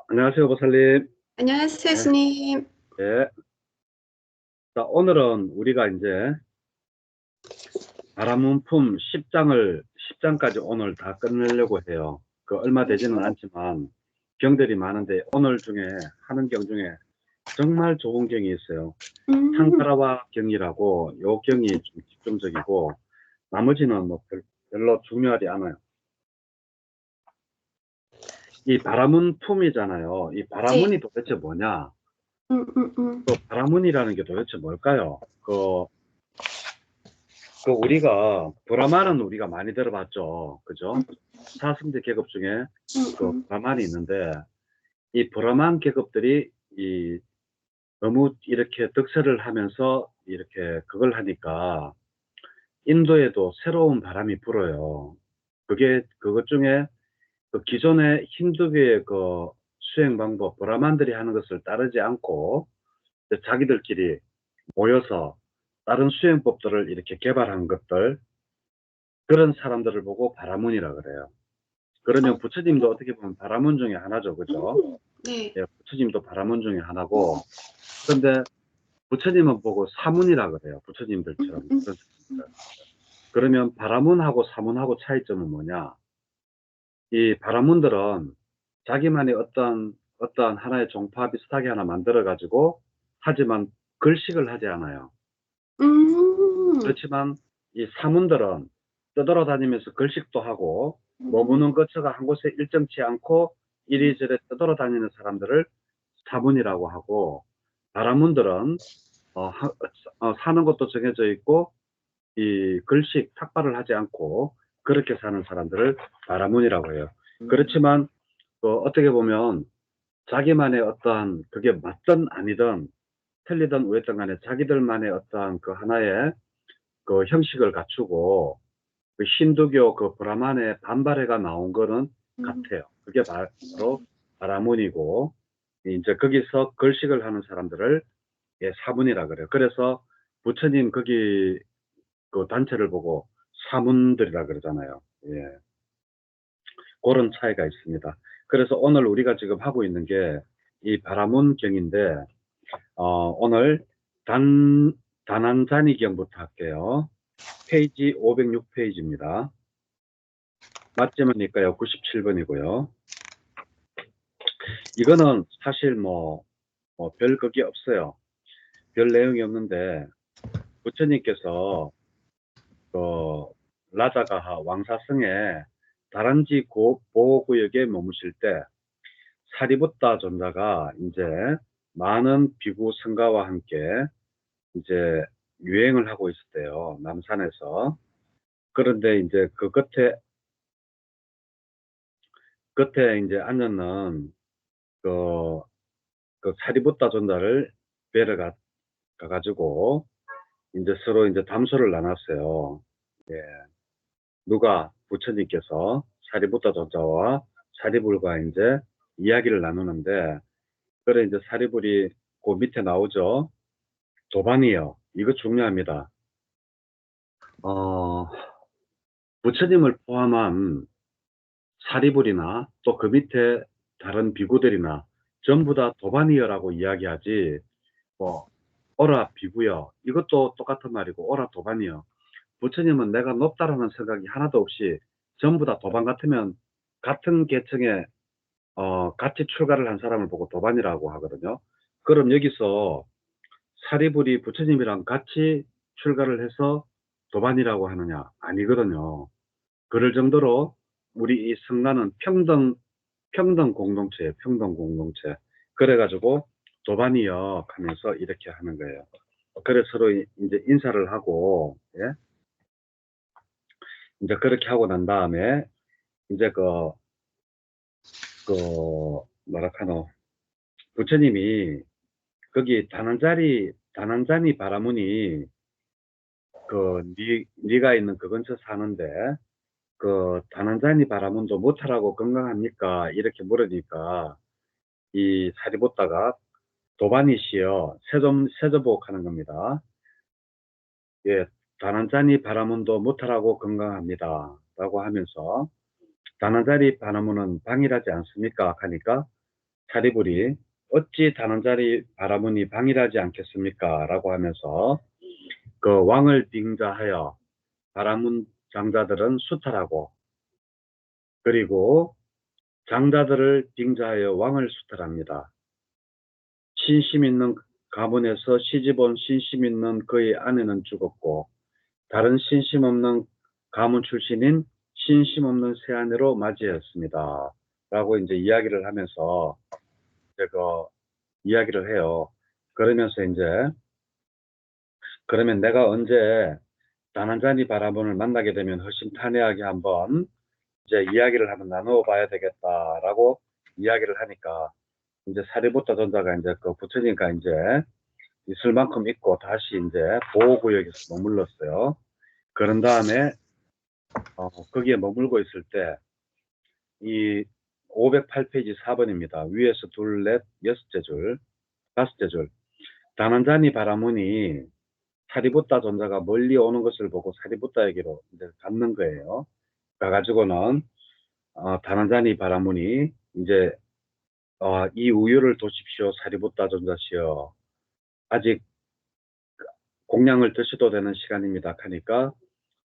안녕하세요, 보살님. 안녕하세요, 네, 스님. 예. 자, 오늘은 우리가 이제 바라문품 10장까지 오늘 다 끝내려고 해요. 그 얼마 되지는 않지만 경들이 많은데 오늘 중에 하는 경 중에 정말 좋은 경이 있어요. 상가라와 경이라고 요 경이 좀 집중적이고 나머지는 뭐 별로 중요하지 않아요. 이 바라문품이잖아요. 이 네. 바라문이 도대체 뭐냐? 음, 음, 음. 그 바라문이라는 게 도대체 뭘까요? 우리가 브라만은 우리가 많이 들어봤죠. 그죠? 사성제 계급 중에 그 브라만이 있는데 이 브라만 계급들이 이 너무 이렇게 득세를 하면서 이렇게 그걸 하니까 인도에도 새로운 바람이 불어요. 그게 그것 중에 그 기존의 힌두교의 그 수행 방법 브라만들이 하는 것을 따르지 않고 자기들끼리 모여서 다른 수행법들을 이렇게 개발한 것들, 그런 사람들을 보고 바라문이라 그래요. 그러면 부처님도 어떻게 보면 바라문 중에 하나죠. 그죠? 네. 예, 부처님도 바라문 중에 하나고, 그런데 부처님은 보고 사문이라 그래요. 부처님들처럼. 그런 사람들. 그러면 바라문하고 사문하고 차이점은 뭐냐? 이 바라문들은 자기만의 어떤 하나의 종파 비슷하게 하나 만들어가지고 하지만 글식을 하지 않아요. 음, 그렇지만 이 사문들은 떠돌아다니면서 글식도 하고 머무는 거처가 한 곳에 일정치 않고 이리저리 떠돌아다니는 사람들을 사문이라고 하고, 바라문들은 사는 곳도 정해져 있고 이 글식 삭발을 하지 않고 그렇게 사는 사람들을 바라문이라고 해요. 그렇지만 어떻게 보면 자기만의 어떠한 그게 맞든 아니든 틀리든 우했든 간에 자기들만의 어떠한 그 하나의 그 형식을 갖추고 그 힌두교 그 브라만의 반발해가 나온 거는 같아요. 그게 바로 바라문이고, 이제 거기서 글식을 하는 사람들을 예, 사문이라 그래요. 그래서 부처님 거기 그 단체를 보고 사문들이라 그러잖아요. 예, 그런 차이가 있습니다. 그래서 오늘 우리가 지금 하고 있는 게 이 바라문경인데, 오늘 다난자니경부터 할게요. 페이지 506페이지입니다. 맞지만일까요? 97번이고요. 이거는 사실 별 그게 없어요. 별 내용이 없는데, 부처님께서 그 라자가하 왕사성의 다란지 보호구역에 머무실 때 사리부타 존자가 이제 많은 비구 성가와 함께 이제 유행을 하고 있었대요. 남산에서. 그런데 이제 그 끝에 이제 앉는 그, 그 사리부타 존자를 뵈러 가가지고 이제 서로 이제 담소를 나눴어요. 예. 누가 부처님께서 사리부타 존자와 사리불과 이제 이야기를 나누는데, 그래 이제 사리불이 그 밑에 나오죠. 도반이요. 이거 중요합니다. 어, 부처님을 포함한 사리불이나 또 그 밑에 다른 비구들이나 전부 다 도반이여라고 이야기하지, 뭐 오라 비구여 이것도 똑같은 말이고 오라 도반이여. 부처님은 내가 높다라는 생각이 하나도 없이 전부 다 도반 같으면 같은 계층에 같이 출가를 한 사람을 보고 도반이라고 하거든요. 그럼 여기서 사리불이 부처님이랑 같이 출가를 해서 도반이라고 하느냐? 아니거든요. 그럴 정도로 우리 이 성가는 평등 공동체예요. 평등 공동체. 그래가지고 도반이여 하면서 이렇게 하는 거예요. 그래서 서로 이제 인사를 하고, 예? 이제 그렇게 하고 난 다음에 이제 그 뭐랄까노, 부처님이 거기 다난자니 바라문이 네가 있는 그 근처 사는데 그 다난자니 바라문도 못하라고 건강합니까? 이렇게 물으니까 이 사리부타가 도반이시여 세조복하는 겁니다. 예, 다난자니 바라문도 못하라고 건강합니다. 라고 하면서 다난자니 바라문은 방일하지 않습니까? 하니까 사리불이 어찌 다른 자리 바라보니 방일하지 않겠습니까? 라고 하면서 그 왕을 빙자하여 바라문 장자들은 수탈하고 그리고 장자들을 빙자하여 왕을 수탈합니다. 신심 있는 가문에서 시집온 신심 있는 그의 아내는 죽었고 다른 신심 없는 가문 출신인 신심 없는 새 아내로 맞이했습니다. 라고 이제 이야기를 하면서 이제 그 이야기를 해요. 그러면서 이제 그러면 내가 언제 다난자니 바라본을 만나게 되면 허심탄회하게 한번 이제 이야기를 한번 나누어 봐야 되겠다라고 이야기를 하니까 이제 사리부타 전자가 이제 그 부처님과 이제 있을 만큼 있고 다시 이제 보호구역에서 머물렀어요. 그런 다음에 거기에 머물고 있을 때 이 508페이지 4번입니다. 위에서 둘, 넷, 여섯째 줄, 다섯째 줄. 다난자니 바라문이 사리부타 전자가 멀리 오는 것을 보고 사리부타에게로 이제 갔는 거예요. 가가지고는 다난자니 바라문이 이제 이 우유를 도십시오 사리부타 전자시여 아직 공양을 드셔도 되는 시간입니다 하니까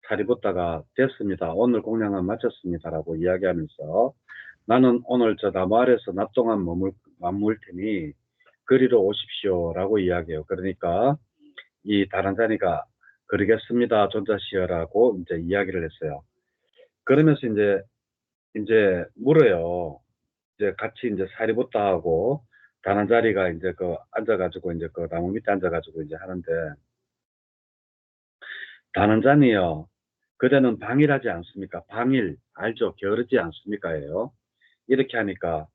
사리부타가 됐습니다. 오늘 공양은 마쳤습니다 라고 이야기하면서 나는 오늘 저 나무 아래서 낮 동안 머물 테니 그리로 오십시오 라고 이야기해요. 그러니까 이 다란자니가 그러겠습니다 존자시여라고 이제 이야기를 했어요. 그러면서 이제 물어요. 이제 같이 이제 사리부타하고 다란자리가 이제 그 앉아가지고 이제 그 나무 밑에 앉아가지고 이제 하는데 다란자니요. 그대는 방일하지 않습니까? 방일 알죠? 게으르지 않습니까?예요. 이렇게 하니까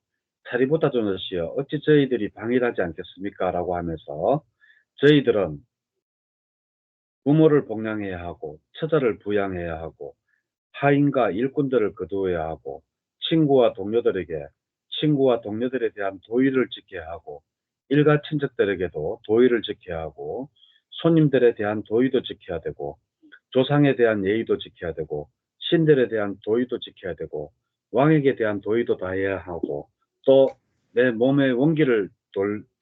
사리부타 존자시여 어찌 저희들이 방일하지 않겠습니까? 라고 하면서 저희들은 부모를 복양해야 하고 처자를 부양해야 하고 하인과 일꾼들을 거두어야 하고 친구와 동료들에 대한 도의를 지켜야 하고 일가 친척들에게도 도의를 지켜야 하고 손님들에 대한 도의도 지켜야 되고 조상에 대한 예의도 지켜야 되고 신들에 대한 도의도 지켜야 되고 왕에게 대한 도의도 다 해야 하고 또 내 몸의 원기를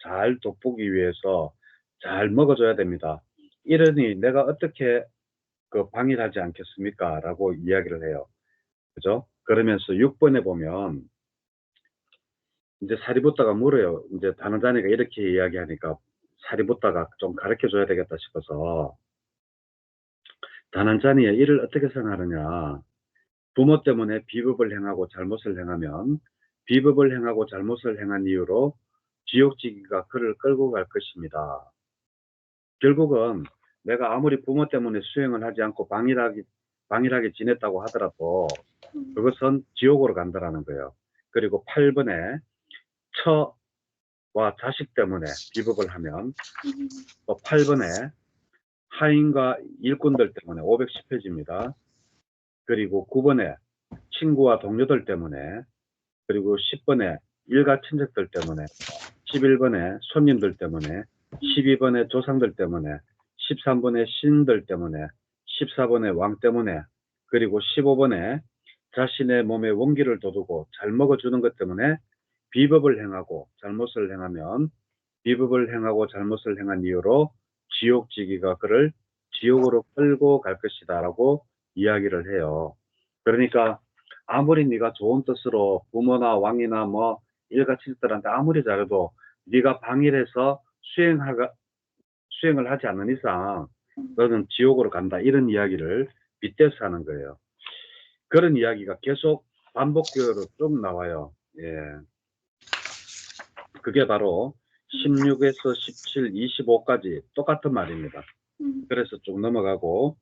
잘 돋보기 위해서 잘 먹어줘야 됩니다. 이러니 내가 어떻게 그 방일하지 않겠습니까? 라고 이야기를 해요. 그죠? 그러면서 6번에 보면 이제 사리부타가 물어요. 이제 다난자니가 이렇게 이야기하니까 사리부타가 좀 가르쳐 줘야 되겠다 싶어서 다난자니야 이를 어떻게 생각하느냐. 부모 때문에 비법을 행하고 잘못을 행하면 비법을 행하고 잘못을 행한 이유로 지옥지기가 그를 끌고 갈 것입니다. 결국은 내가 아무리 부모 때문에 수행을 하지 않고 방일하게 지냈다고 하더라도 그것은 지옥으로 간다라는 거예요. 그리고 8번에 처와 자식 때문에 비법을 하면 또 8번에 하인과 일꾼들 때문에 510페이지입니다. 그리고 9번에 친구와 동료들 때문에 그리고 10번에 일가 친척들 때문에 11번에 손님들 때문에 12번에 조상들 때문에 13번에 신들 때문에 14번에 왕 때문에 그리고 15번에 자신의 몸에 원기를 돋우고 잘 먹어주는 것 때문에 비법을 행하고 잘못을 행하면 비법을 행하고 잘못을 행한 이유로 지옥지기가 그를 지옥으로 끌고 갈 것이다 라고 이야기를 해요. 그러니까 아무리 네가 좋은 뜻으로 부모나 왕이나 뭐 일가 친척들한테 아무리 잘해도 네가 방일해서 수행을 하지 않는 이상 너는 지옥으로 간다 이런 이야기를 빗대서 하는 거예요. 그런 이야기가 계속 반복적으로 쭉 나와요. 예. 그게 바로 16에서 17, 25까지 똑같은 말입니다. 그래서 쭉 넘어가고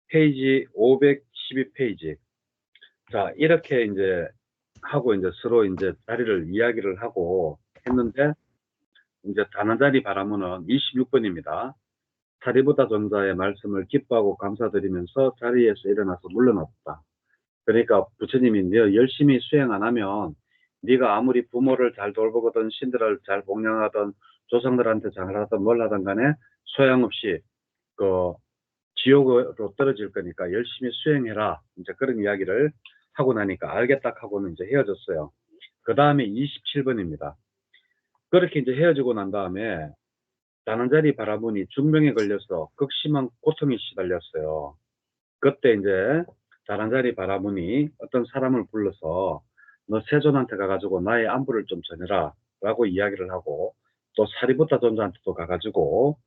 페이지 512페이지. 자, 이렇게 이제 하고 이제 서로 이제 자리를 이야기를 하고 했는데 이제 다난자리 바라문은 26번입니다. 사리부타 전자의 말씀을 기뻐하고 감사드리면서 자리에서 일어나서 물러났다. 그러니까 부처님이 너 열심히 수행 안 하면 네가 아무리 부모를 잘 돌보거든 신들을 잘 복양하든 조상들한테 잘하든 뭘 하든 간에 소양없이 그 지옥으로 떨어질 거니까 열심히 수행해라. 이제 그런 이야기를 하고 나니까 알겠다 하고는 이제 헤어졌어요. 그 다음에 27번입니다. 그렇게 이제 헤어지고 난 다음에 다난자리 바라보니 중병에 걸려서 극심한 고통에 시달렸어요. 그때 이제 다난자리 바라보니 어떤 사람을 불러서 너 세존한테 가가지고 나의 안부를 좀 전해라 라고 이야기를 하고, 또 사리부타 존자한테도 가가지고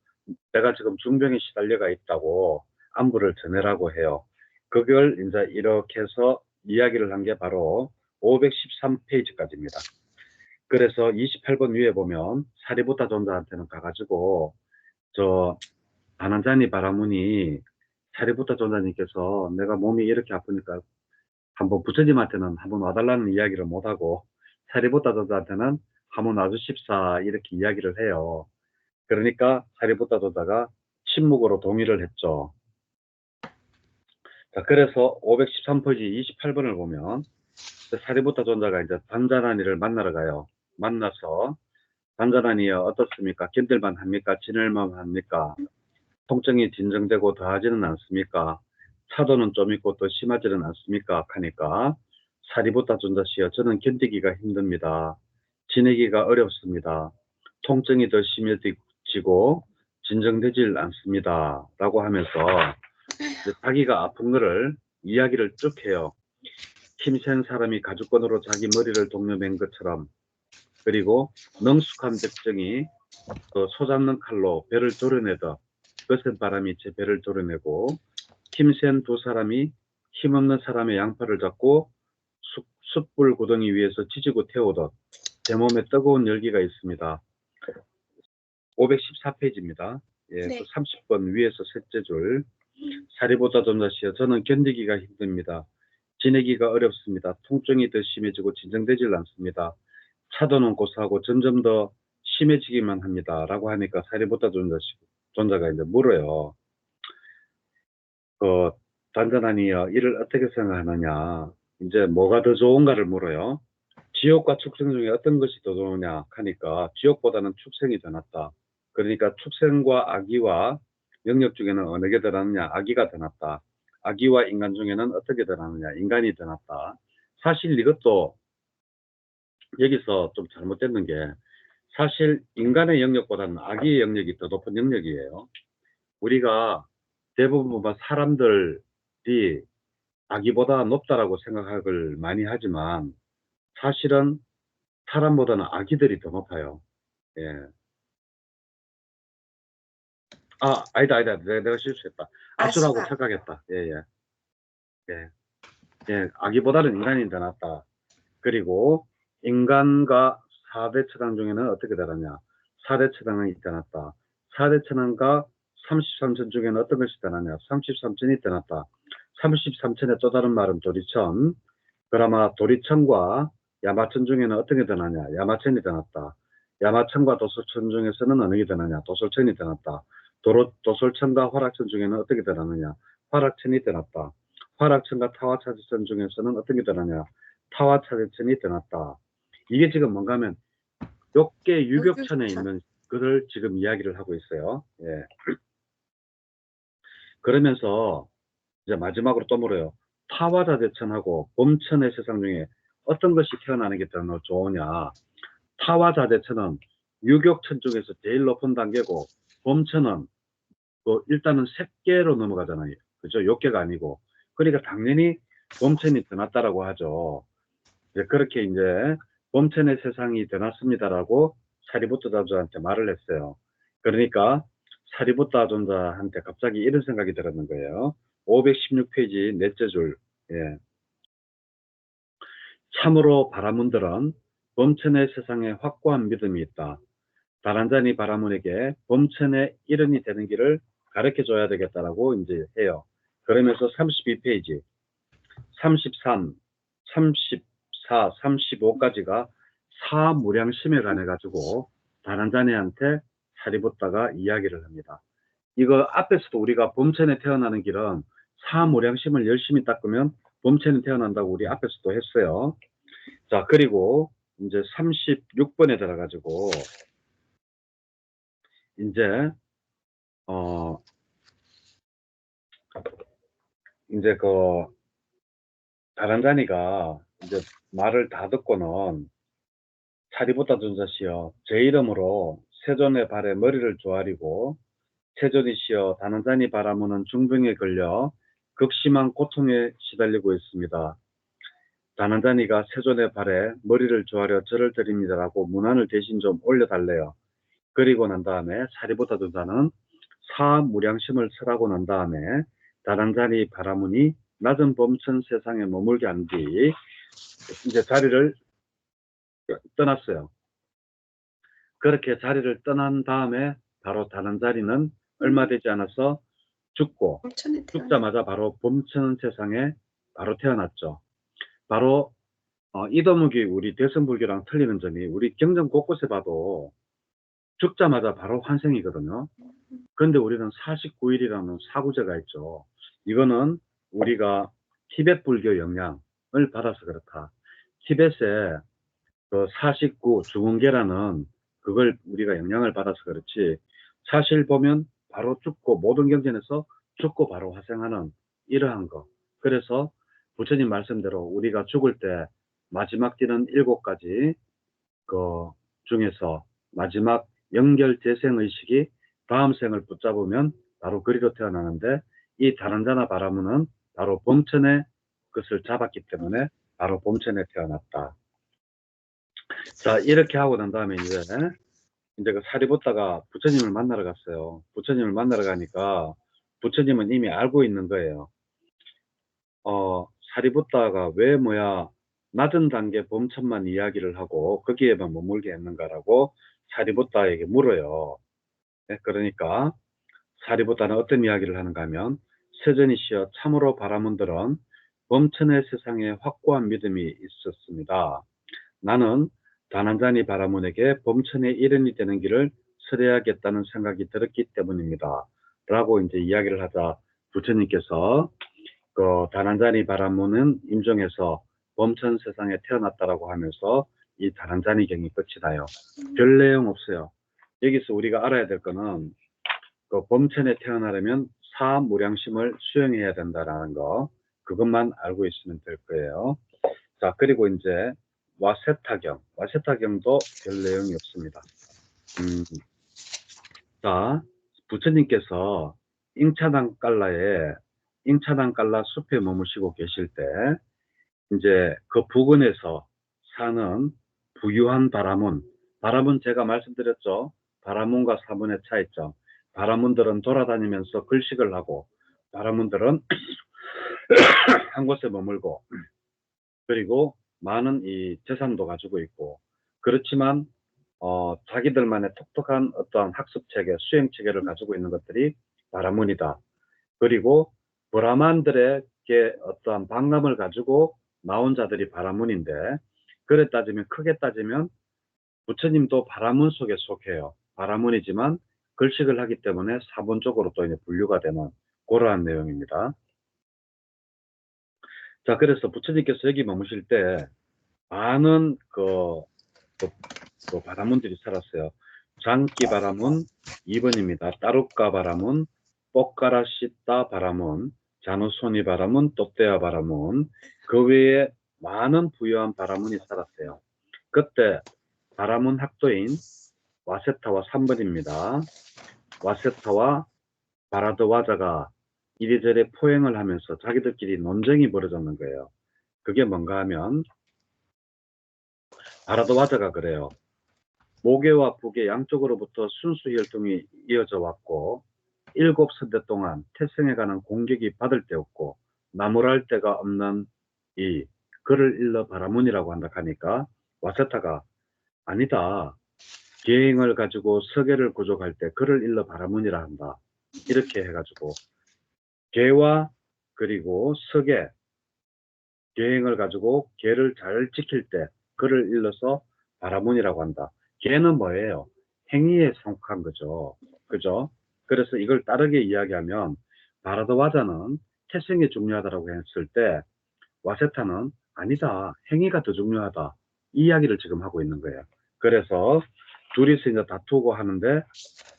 내가 지금 중병에 시달려가 있다고 안부를 전해라고 해요. 그걸 이제 이렇게 해서 이야기를 한 게 바로 513페이지까지입니다. 그래서 28번 위에 보면 사리부타 존자한테는 가가지고 저 다난자니 바라무니 사리부타 존자님께서 내가 몸이 이렇게 아프니까 한번 부처님한테는 한번 와달라는 이야기를 못하고 사리부타 존자한테는 한번 와주십사 이렇게 이야기를 해요. 그러니까 사리부타 존자가 침묵으로 동의를 했죠. 자, 그래서 513페이지 28번을 보면 사리부타 존자가 이제 단자나니를 만나러 가요. 만나서 단자나니여 어떻습니까? 견딜만 합니까? 지낼만 합니까? 통증이 진정되고 더하지는 않습니까? 차도는 좀 있고 더 심하지는 않습니까? 하니까 사리부타 존자시여 저는 견디기가 힘듭니다. 지내기가 어렵습니다. 통증이 더 심해지고 진정되질 않습니다. 라고 하면서 이제 자기가 아픈 거를 이야기를 쭉 해요. 힘센 사람이 가죽건으로 자기 머리를 동여맨 것처럼, 그리고 능숙한 백정이 그 소잡는 칼로 배를 조려내듯 거센 바람이 제 배를 조려내고, 힘센 두 사람이 힘없는 사람의 양팔을 잡고 숯불 구덩이 위에서 지지고 태우듯 제 몸에 뜨거운 열기가 있습니다. 514페이지입니다. 예, 네. 그 30번 위에서 셋째 줄. 사리보다 존자시여 저는 견디기가 힘듭니다. 지내기가 어렵습니다. 통증이 더 심해지고 진정되질 않습니다. 차도는 고사하고 점점 더 심해지기만 합니다. 라고 하니까 사리보다 존자가 이제 물어요. 그 단전하니여 이를 어떻게 생각하느냐, 이제 뭐가 더 좋은가를 물어요. 지옥과 축생 중에 어떤 것이 더 좋으냐 하니까 지옥보다는 축생이 더 낫다. 그러니까 축생과 아기와 영역 중에는 어느 게 더 낫느냐, 아기가 더 낫다. 아기와 인간 중에는 어떻게 더 낫느냐, 인간이 더 낫다. 사실 이것도 여기서 좀 잘못됐는 게, 사실 인간의 영역보다는 아기의 영역이 더 높은 영역이에요. 우리가 대부분 사람들이 아기보다 높다라고 생각을 많이 하지만 사실은 사람보다는 아기들이 더 높아요. 예. 아니다. 내가 실수했다. 아수라고 아수라. 착각했다. 예, 예. 예. 예. 아기보다는 인간이 더 낫다. 그리고 인간과 4대 천왕 중에는 어떻게 되느냐. 4대 천왕이 더 낫다. 4대 천왕과 33천 중에는 어떤 것이 더 낫냐. 33천이 더 낫다. 33천의 또 다른 말은 도리천. 그나마 도리천과 야마천 중에는 어떤 게 더 낫냐. 야마천이 더 낫다. 야마천과 도솔천 중에서는 어느 게 더 낫냐. 도솔천이 더 낫다. 도솔천과 화락천 중에는 어떻게 더 낫느냐. 화락천이 더 낫다. 화락천과 타화차지천 중에서는 어떤 게 더 낫냐. 타화차지천이 더 낫다. 이게 지금 뭔가 하면 욕계 유격천에 유격천. 있는 그를 지금 이야기를 하고 있어요. 예. 그러면서 이제 마지막으로 또 물어요. 타화자대천하고 범천의 세상 중에 어떤 것이 태어나는 게 더 좋으냐. 타화자대천은 유격천 중에서 제일 높은 단계고, 범천은 일단은 색계로 넘어가잖아요. 그죠? 욕계가 아니고. 그러니까 당연히 범천이 더 낫다라고 하죠. 이제 그렇게 이제 범천의 세상이 더 낫습니다라고 사리부타 존자한테 말을 했어요. 그러니까 사리부타 존자한테 갑자기 이런 생각이 들었는 거예요. 516페이지 넷째 줄. 예. 참으로 바라문들은 범천의 세상에 확고한 믿음이 있다. 다란자니 바라문에게 범천의 일원이 되는 길을 가르쳐 줘야 되겠다라고 이제 해요. 그러면서 32페이지, 33, 34, 35까지가 사무량심에 관해 가지고 다란자니한테 사리부타가 이야기를 합니다. 이거 앞에서도 우리가 범천에 태어나는 길은 사무량심을 열심히 닦으면 범천에 태어난다고 우리 앞에서도 했어요. 자, 그리고 이제 36번에 들어가지고 이제 어 이제 그 다란자니가 이제 말을 다 듣고는 사리부타 전자시여 제 이름으로 세존의 발에 머리를 조아리고 세존이시여 다난자니 바라무는 중병에 걸려 극심한 고통에 시달리고 있습니다. 다난자니가 세존의 발에 머리를 조아려 절을 드립니다라고 문안을 대신 좀 올려달래요. 그리고 난 다음에 사리부타 전자는 사무량심을 설하고 난 다음에 다난자니 바라문이 낮은 범천 세상에 머물게 한 뒤 이제 자리를 떠났어요. 그렇게 자리를 떠난 다음에 바로 다른 자리는 얼마 되지 않아서 죽고 엄청나게 죽자마자 바로 범천 세상에 바로 태어났죠. 바로 이더묵이 우리 대승불교랑 틀리는 점이 우리 경전 곳곳에 봐도 죽자마자 바로 환생이거든요. 그런데 우리는 49일이라는 사구제가 있죠. 이거는 우리가 티베트 불교 영향을 받아서 그렇다. 티베트에 그 49 중흥계라는 그걸 우리가 영향을 받아서 그렇지 사실 보면 바로 죽고 모든 경전에서 죽고 바로 화생하는 이러한 거. 그래서 부처님 말씀대로 우리가 죽을 때 마지막 뛰는 7가지 그 중에서 마지막 연결 재생의식이 다음 생을 붙잡으면 바로 그리로 태어나는데 이 다른자나 바라무는 바로 범천의 것을 잡았기 때문에 바로 범천에 태어났다. 자, 이렇게 하고 난 다음에 이제 그 사리부타가 부처님을 만나러 갔어요. 부처님을 만나러 가니까 부처님은 이미 알고 있는 거예요. 사리부타가 왜 낮은 단계 범천만 이야기를 하고 거기에만 머물게 했는가라고 사리부타에게 물어요. 네, 그러니까 사리부타는 어떤 이야기를 하는가 하면 세존이시여 참으로 바라문들은 범천의 세상에 확고한 믿음이 있었습니다. 나는 다난자니 바라문에게 범천의 일원이 되는 길을 설해야겠다는 생각이 들었기 때문입니다. 라고 이제 이야기를 하자 부처님께서 그 다난자니 바라문은 임종해서 범천 세상에 태어났다라고 하면서 이 다난자니 경이 끝이 나요. 별 내용 없어요. 여기서 우리가 알아야 될 거는 그 범천에 태어나려면 사무량심을 수행해야 된다라는 거 그것만 알고 있으면 될 거예요. 자, 그리고 이제 와세타경도 별 내용이 없습니다. 자, 부처님께서 잉차당 깔라 숲에 머무시고 계실 때 이제 그 부근에서 사는 부유한 바라문 제가 말씀드렸죠. 바라문과 사문의 차이점. 바라문들은 돌아다니면서 글식을 하고 바라문들은 한 곳에 머물고 그리고 많은 이 재산도 가지고 있고 그렇지만 자기들만의 독특한 어떠한 학습체계, 수행체계를 가지고 있는 것들이 바라문이다. 그리고 브라만들에게 어떠한 방감을 가지고 나온 자들이 바라문인데 그래 따지면 크게 따지면 부처님도 바라문 속에 속해요. 바라문이지만 글식을 하기 때문에 사본적으로 또 이제 분류가 되는 그러한 내용입니다. 자, 그래서 부처님께서 여기 머무실 때 많은 그 바라문들이 살았어요. 장기 바라문 2번입니다. 따루까 바라문, 뽀까라시따 바라문, 자누소니 바라문, 또떼아 바라문, 그 외에 많은 부유한 바라문이 살았어요. 그때 바라문 학도인 와세타와 3번입니다. 와세타와 바라드와자가 이리저리 포행을 하면서 자기들끼리 논쟁이 벌어졌는 거예요. 그게 뭔가 하면 바라드와자가 그래요. 모계와 북계 양쪽으로부터 순수 혈통이 이어져 왔고 7선대 동안 태생해가는 공격이 받을 데 없고 나무랄 데가 없는 이 그를 일러 바라문이라고 한다 하니까 와세타가 아니다. 계행을 가지고 서계를 구족할 때 그를 일러 바라문이라 한다. 이렇게 해가지고 계와 그리고 서계 계행을 가지고 계를 잘 지킬 때 그를 일러서 바라문이라고 한다. 계는 뭐예요? 행위에 속한 거죠. 그죠? 그래서 이걸 다르게 이야기하면 바라드와자는 태생이 중요하다고 했을 때 와세타는 아니다. 행위가 더 중요하다. 이 이야기를 지금 하고 있는 거예요. 그래서 둘이서 이제 다투고 하는데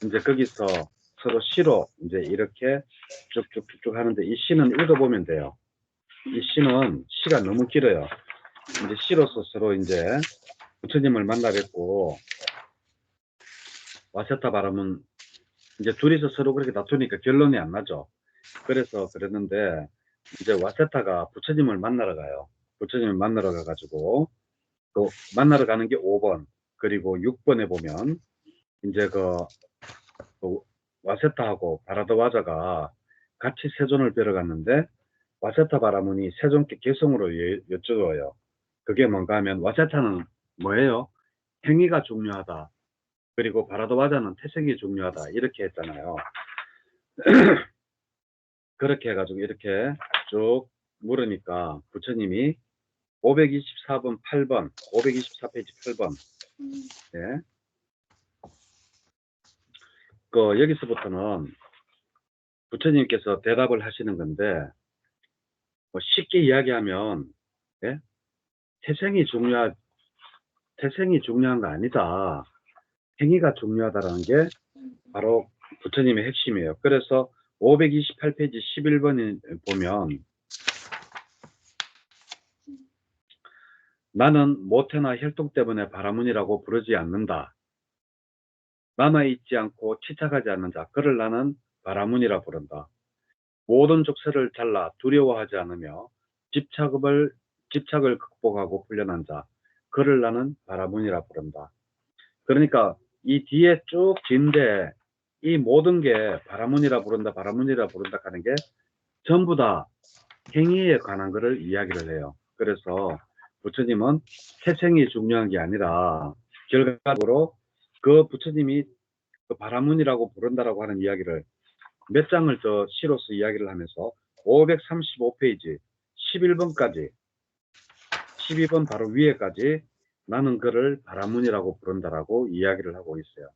이제 거기서 서로 시로 이제 이렇게 쭉쭉쭉쭉 하는데 이 시는 읽어보면 돼요. 이 시는 시가 너무 길어요. 이제 시로서 서로 이제 부처님을 만나 뵙고 와세타 바람은 이제 둘이서 서로 그렇게 다투니까 결론이 안 나죠. 그래서 그랬는데 이제 와세타가 부처님을 만나러 가요. 부처님을 만나러 가가지고 또 만나러 가는 게 5번 그리고 6번에 보면 이제 그 와세타하고 바라드와자가 같이 세존을 뵈러 갔는데 와세타 바라문이 세존께 개성으로 여쭤요. 그게 뭔가 하면 와세타는 뭐예요? 행위가 중요하다. 그리고 바라드와자는 태생이 중요하다. 이렇게 했잖아요. 그렇게 해가지고 이렇게 쭉 물으니까 부처님이 524번 8번 524페이지 8번 예. 여기서부터는 부처님께서 대답을 하시는 건데 뭐 쉽게 이야기하면 예? 태생이 중요한 거 아니다. 행위가 중요하다라는 게 바로 부처님의 핵심이에요. 그래서 528페이지 11번에 보면 나는 모태나 혈통 때문에 바라문이라고 부르지 않는다. 남아있지 않고 치착하지 않는 자, 그를 나는 바라문이라 부른다. 모든 족쇄를 잘라 두려워하지 않으며 집착을 극복하고 훈련한 자, 그를 나는 바라문이라 부른다. 그러니까 이 뒤에 쭉 긴데 이 모든 게 바라문이라 부른다, 바라문이라 부른다 하는 게 전부 다 행위에 관한 것을 이야기를 해요. 그래서 부처님은 태생이 중요한 게 아니라 결과적으로 그 부처님이 그 바라문이라고 부른다라고 하는 이야기를 몇 장을 더 시로서 이야기를 하면서 535페이지 11번까지 12번 바로 위에까지 나는 그를 바라문이라고 부른다라고 이야기를 하고 있어요.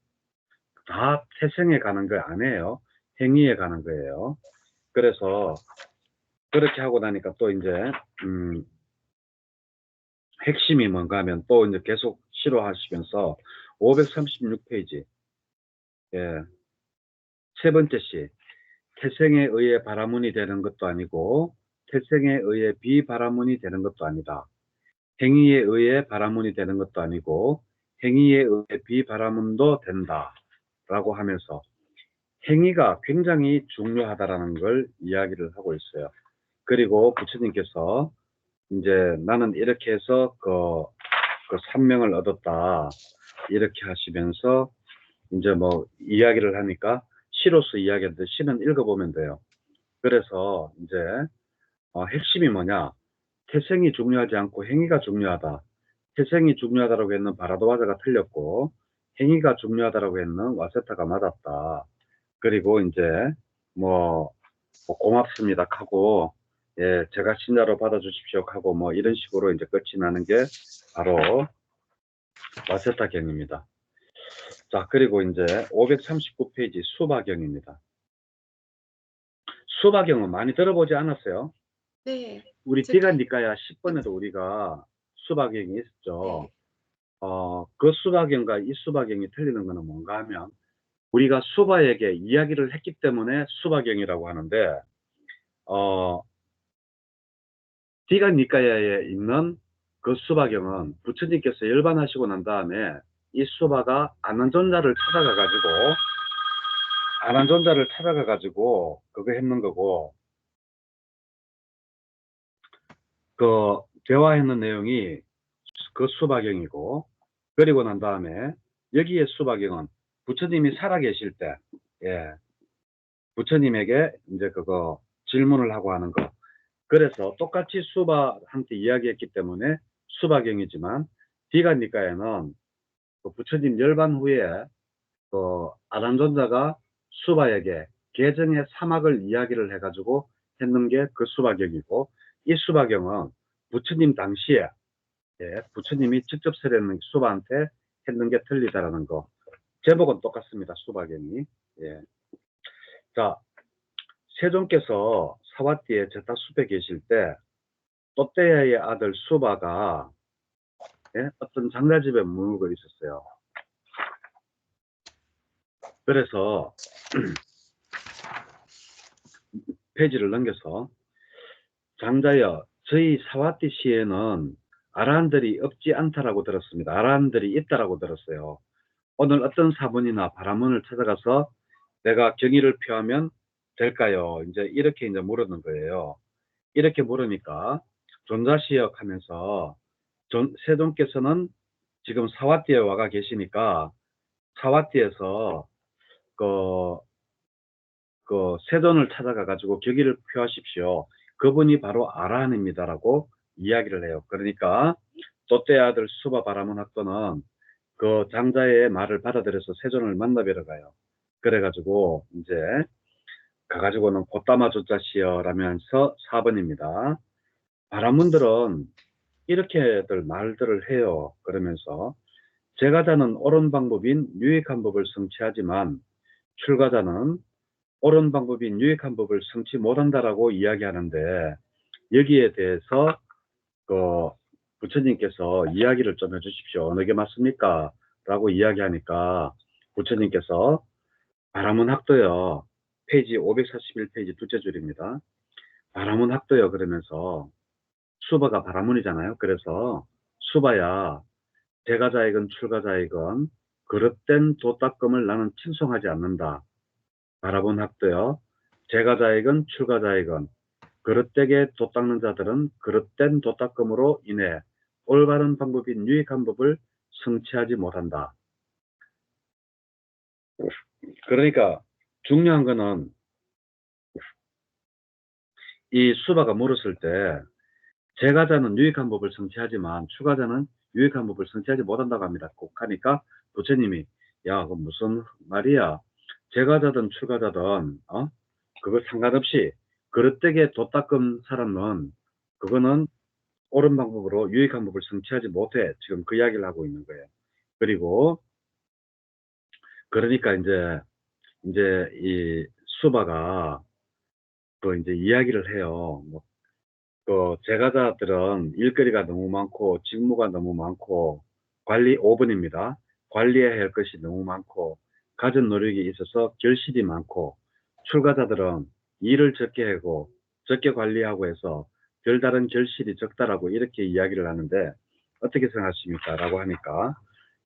다 태생에 가는 거 아니에요. 행위에 가는 거예요. 그래서 그렇게 하고 나니까 또 이제 핵심이 뭔가 하면 또 이제 계속 시로하시면서 536페이지 예, 세 번째 시 태생에 의해 바라문이 되는 것도 아니고 태생에 의해 비바라문이 되는 것도 아니다. 행위에 의해 바라문이 되는 것도 아니고 행위에 의해 비바라문도 된다. 라고 하면서 행위가 굉장히 중요하다라는 걸 이야기를 하고 있어요. 그리고 부처님께서 이제 나는 이렇게 해서 그 산명을 얻었다. 이렇게 하시면서 이제 뭐 이야기를 하니까 시로서 이야기하는데 시는 읽어보면 돼요. 그래서 이제 핵심이 뭐냐? 태생이 중요하지 않고 행위가 중요하다. 태생이 중요하다고 했는 바라도와자가 틀렸고 행위가 중요하다고 했는 와세타가 맞았다. 그리고 이제 뭐 고맙습니다 하고 예, 제가 신자로 받아주십시오 하고 뭐 이런 식으로 이제 끝이 나는 게 바로 와세타경입니다. 자, 그리고 이제 539페이지 수바경입니다. 수바경은 많이 들어보지 않았어요? 네. 우리 제가 디간니까야 10번에도 우리가 수바경이 있었죠. 네. 그 수바경과 이 수바경이 틀리는 거는 뭔가 하면 우리가 수바에게 이야기를 했기 때문에 수바경이라고 하는데 디간니까야에 있는 그 수바경은 부처님께서 열반하시고 난 다음에 이 수바가 아난존자를 찾아가 가지고 그거 했는 거고 그 대화했는 내용이 그 수바경이고 그리고 난 다음에 여기에 수바경은 부처님이 살아계실 때 예, 부처님에게 이제 그거 질문을 하고 하는 거 그래서 똑같이 수바한테 이야기했기 때문에 수바경이지만 디간니까에는 그 부처님 열반 후에 그 아난존자가 수바에게 개정의 사막을 이야기를 해가지고 했는 게 그 수바경이고 이 수바경은 부처님 당시에 예, 부처님이 직접 설했는 수바한테 했는 게 틀리다라는 거 제목은 똑같습니다. 수바경이 예. 자 세존께서 사와띠의 제타숲에 계실 때 또떼야의 아들 수바가 예, 어떤 장가집에 머물고 있었어요. 그래서 페이지를 넘겨서 장자여 저희 사와띠 시에는 아라한들이 없지 않다라고 들었습니다. 아라한들이 있다라고 들었어요. 오늘 어떤 사본이나 바라문을 찾아가서 내가 경의를 표하면 될까요? 이제 이렇게 이제 물었는 거예요. 이렇게 물으니까 존자시역 하면서 세존께서는 지금 사와띠에 와가 계시니까 사와띠에서 세존을 찾아가 가지고 경의를 표하십시오. 그분이 바로 아라한입니다라고 이야기를 해요. 그러니까 또떼 아들 수바 바라문 학도는 그 장자의 말을 받아들여서 세존을 만나뵈러 가요. 그래가지고 이제 가가지고는 곧다마 조자시여 라면서 4번입니다. 바라문들은 이렇게들 말들을 해요. 그러면서 제가자는 옳은 방법인 유익한 법을 성취하지만 출가자는 옳은 방법인 유익한 법을 성취 못한다라고 이야기하는데 여기에 대해서 그 부처님께서 이야기를 좀 해주십시오. 어느 게 맞습니까? 라고 이야기하니까 부처님께서 바라문 학도요. 페이지 541페이지 둘째 줄입니다. 바라문 학도요. 그러면서 수바가 바라문이잖아요. 그래서 수바야 대가자이건 출가자이건 그릇된 도닦음을 나는 칭송하지 않는다. 바라본 학도요. 제가자이건 출가자이건 그릇되게 도닦는 자들은 그릇된 도닦음으로 인해 올바른 방법인 유익한 법을 성취하지 못한다. 그러니까 중요한 거는 이 수바가 물었을 때 제가자는 유익한 법을 성취하지만 출가자는 유익한 법을 성취하지 못한다고 합니다. 꼭 하니까 부처님이 야, 그건 무슨 말이야? 제가자든 출가자든 그거 상관없이 그릇되게 도닦은 사람은 그거는 옳은 방법으로 유익한 법을 성취하지 못해. 지금 그 이야기를 하고 있는 거예요. 그리고 그러니까 이제 이 수바가 그 이제 이야기를 해요. 그 제가자들은 일거리가 너무 많고 직무가 너무 많고 관리 5번입니다. 관리해야 할 것이 너무 많고 가진 노력이 있어서 결실이 많고 출가자들은 일을 적게 하고 적게 관리하고 해서 별다른 결실이 적다라고 이렇게 이야기를 하는데 어떻게 생각하십니까? 라고 하니까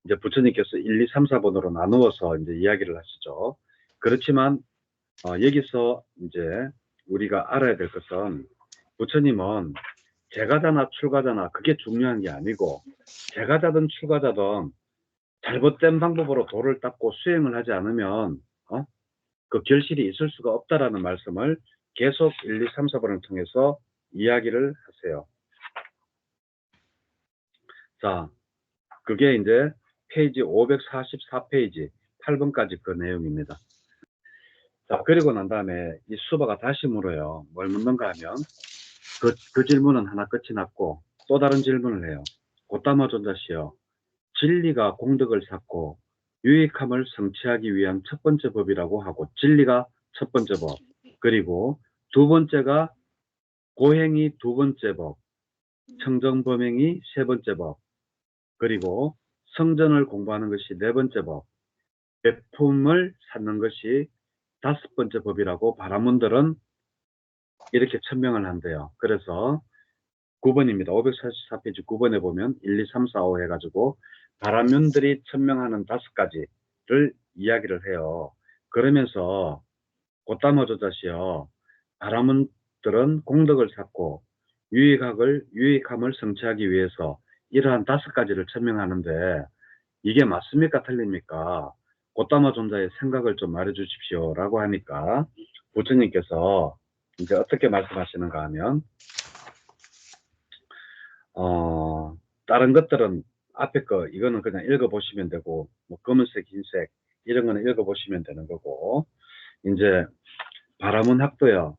이제 부처님께서 1, 2, 3, 4번으로 나누어서 이제 이야기를 하시죠. 그렇지만 여기서 이제 우리가 알아야 될 것은 부처님은 제가자나 출가자나 그게 중요한 게 아니고 제가자든 출가자든 잘못된 방법으로 도를 닦고 수행을 하지 않으면 그 결실이 있을 수가 없다라는 말씀을 계속 1, 2, 3, 4번을 통해서 이야기를 하세요. 자, 그게 이제 페이지 544페이지 8번까지 그 내용입니다. 자, 그리고 난 다음에 이 수바가 다시 물어요. 뭘 묻는가 하면 그 질문은 하나 끝이 났고 또 다른 질문을 해요. 곧다마 존자시여 진리가 공덕을 쌓고 유익함을 성취하기 위한 첫 번째 법이라고 하고 진리가 첫 번째 법 그리고 두 번째가 고행이 두 번째 법 청정범행이 세 번째 법 그리고 성전을 공부하는 것이 네 번째 법 배품을 쌓는 것이 다섯 번째 법이라고 바라문들은 이렇게 천명을 한대요. 그래서 9번입니다. 544페이지 9번에 보면 1, 2, 3, 4, 5 해가지고 바라문들이 천명하는 다섯 가지를 이야기를 해요. 그러면서 곧다마 조자시여 바라문들은 공덕을 쌓고 유익함을 성취하기 위해서 이러한 다섯 가지를 천명하는데 이게 맞습니까? 틀립니까? 곧다마 존자의 생각을 좀 말해 주십시오. 라고 하니까 부처님께서 이제 어떻게 말씀하시는가 하면 다른 것들은 앞에 거 이거는 그냥 읽어보시면 되고 뭐 검은색, 흰색 이런 거는 읽어보시면 되는 거고 이제 바라문 학도요.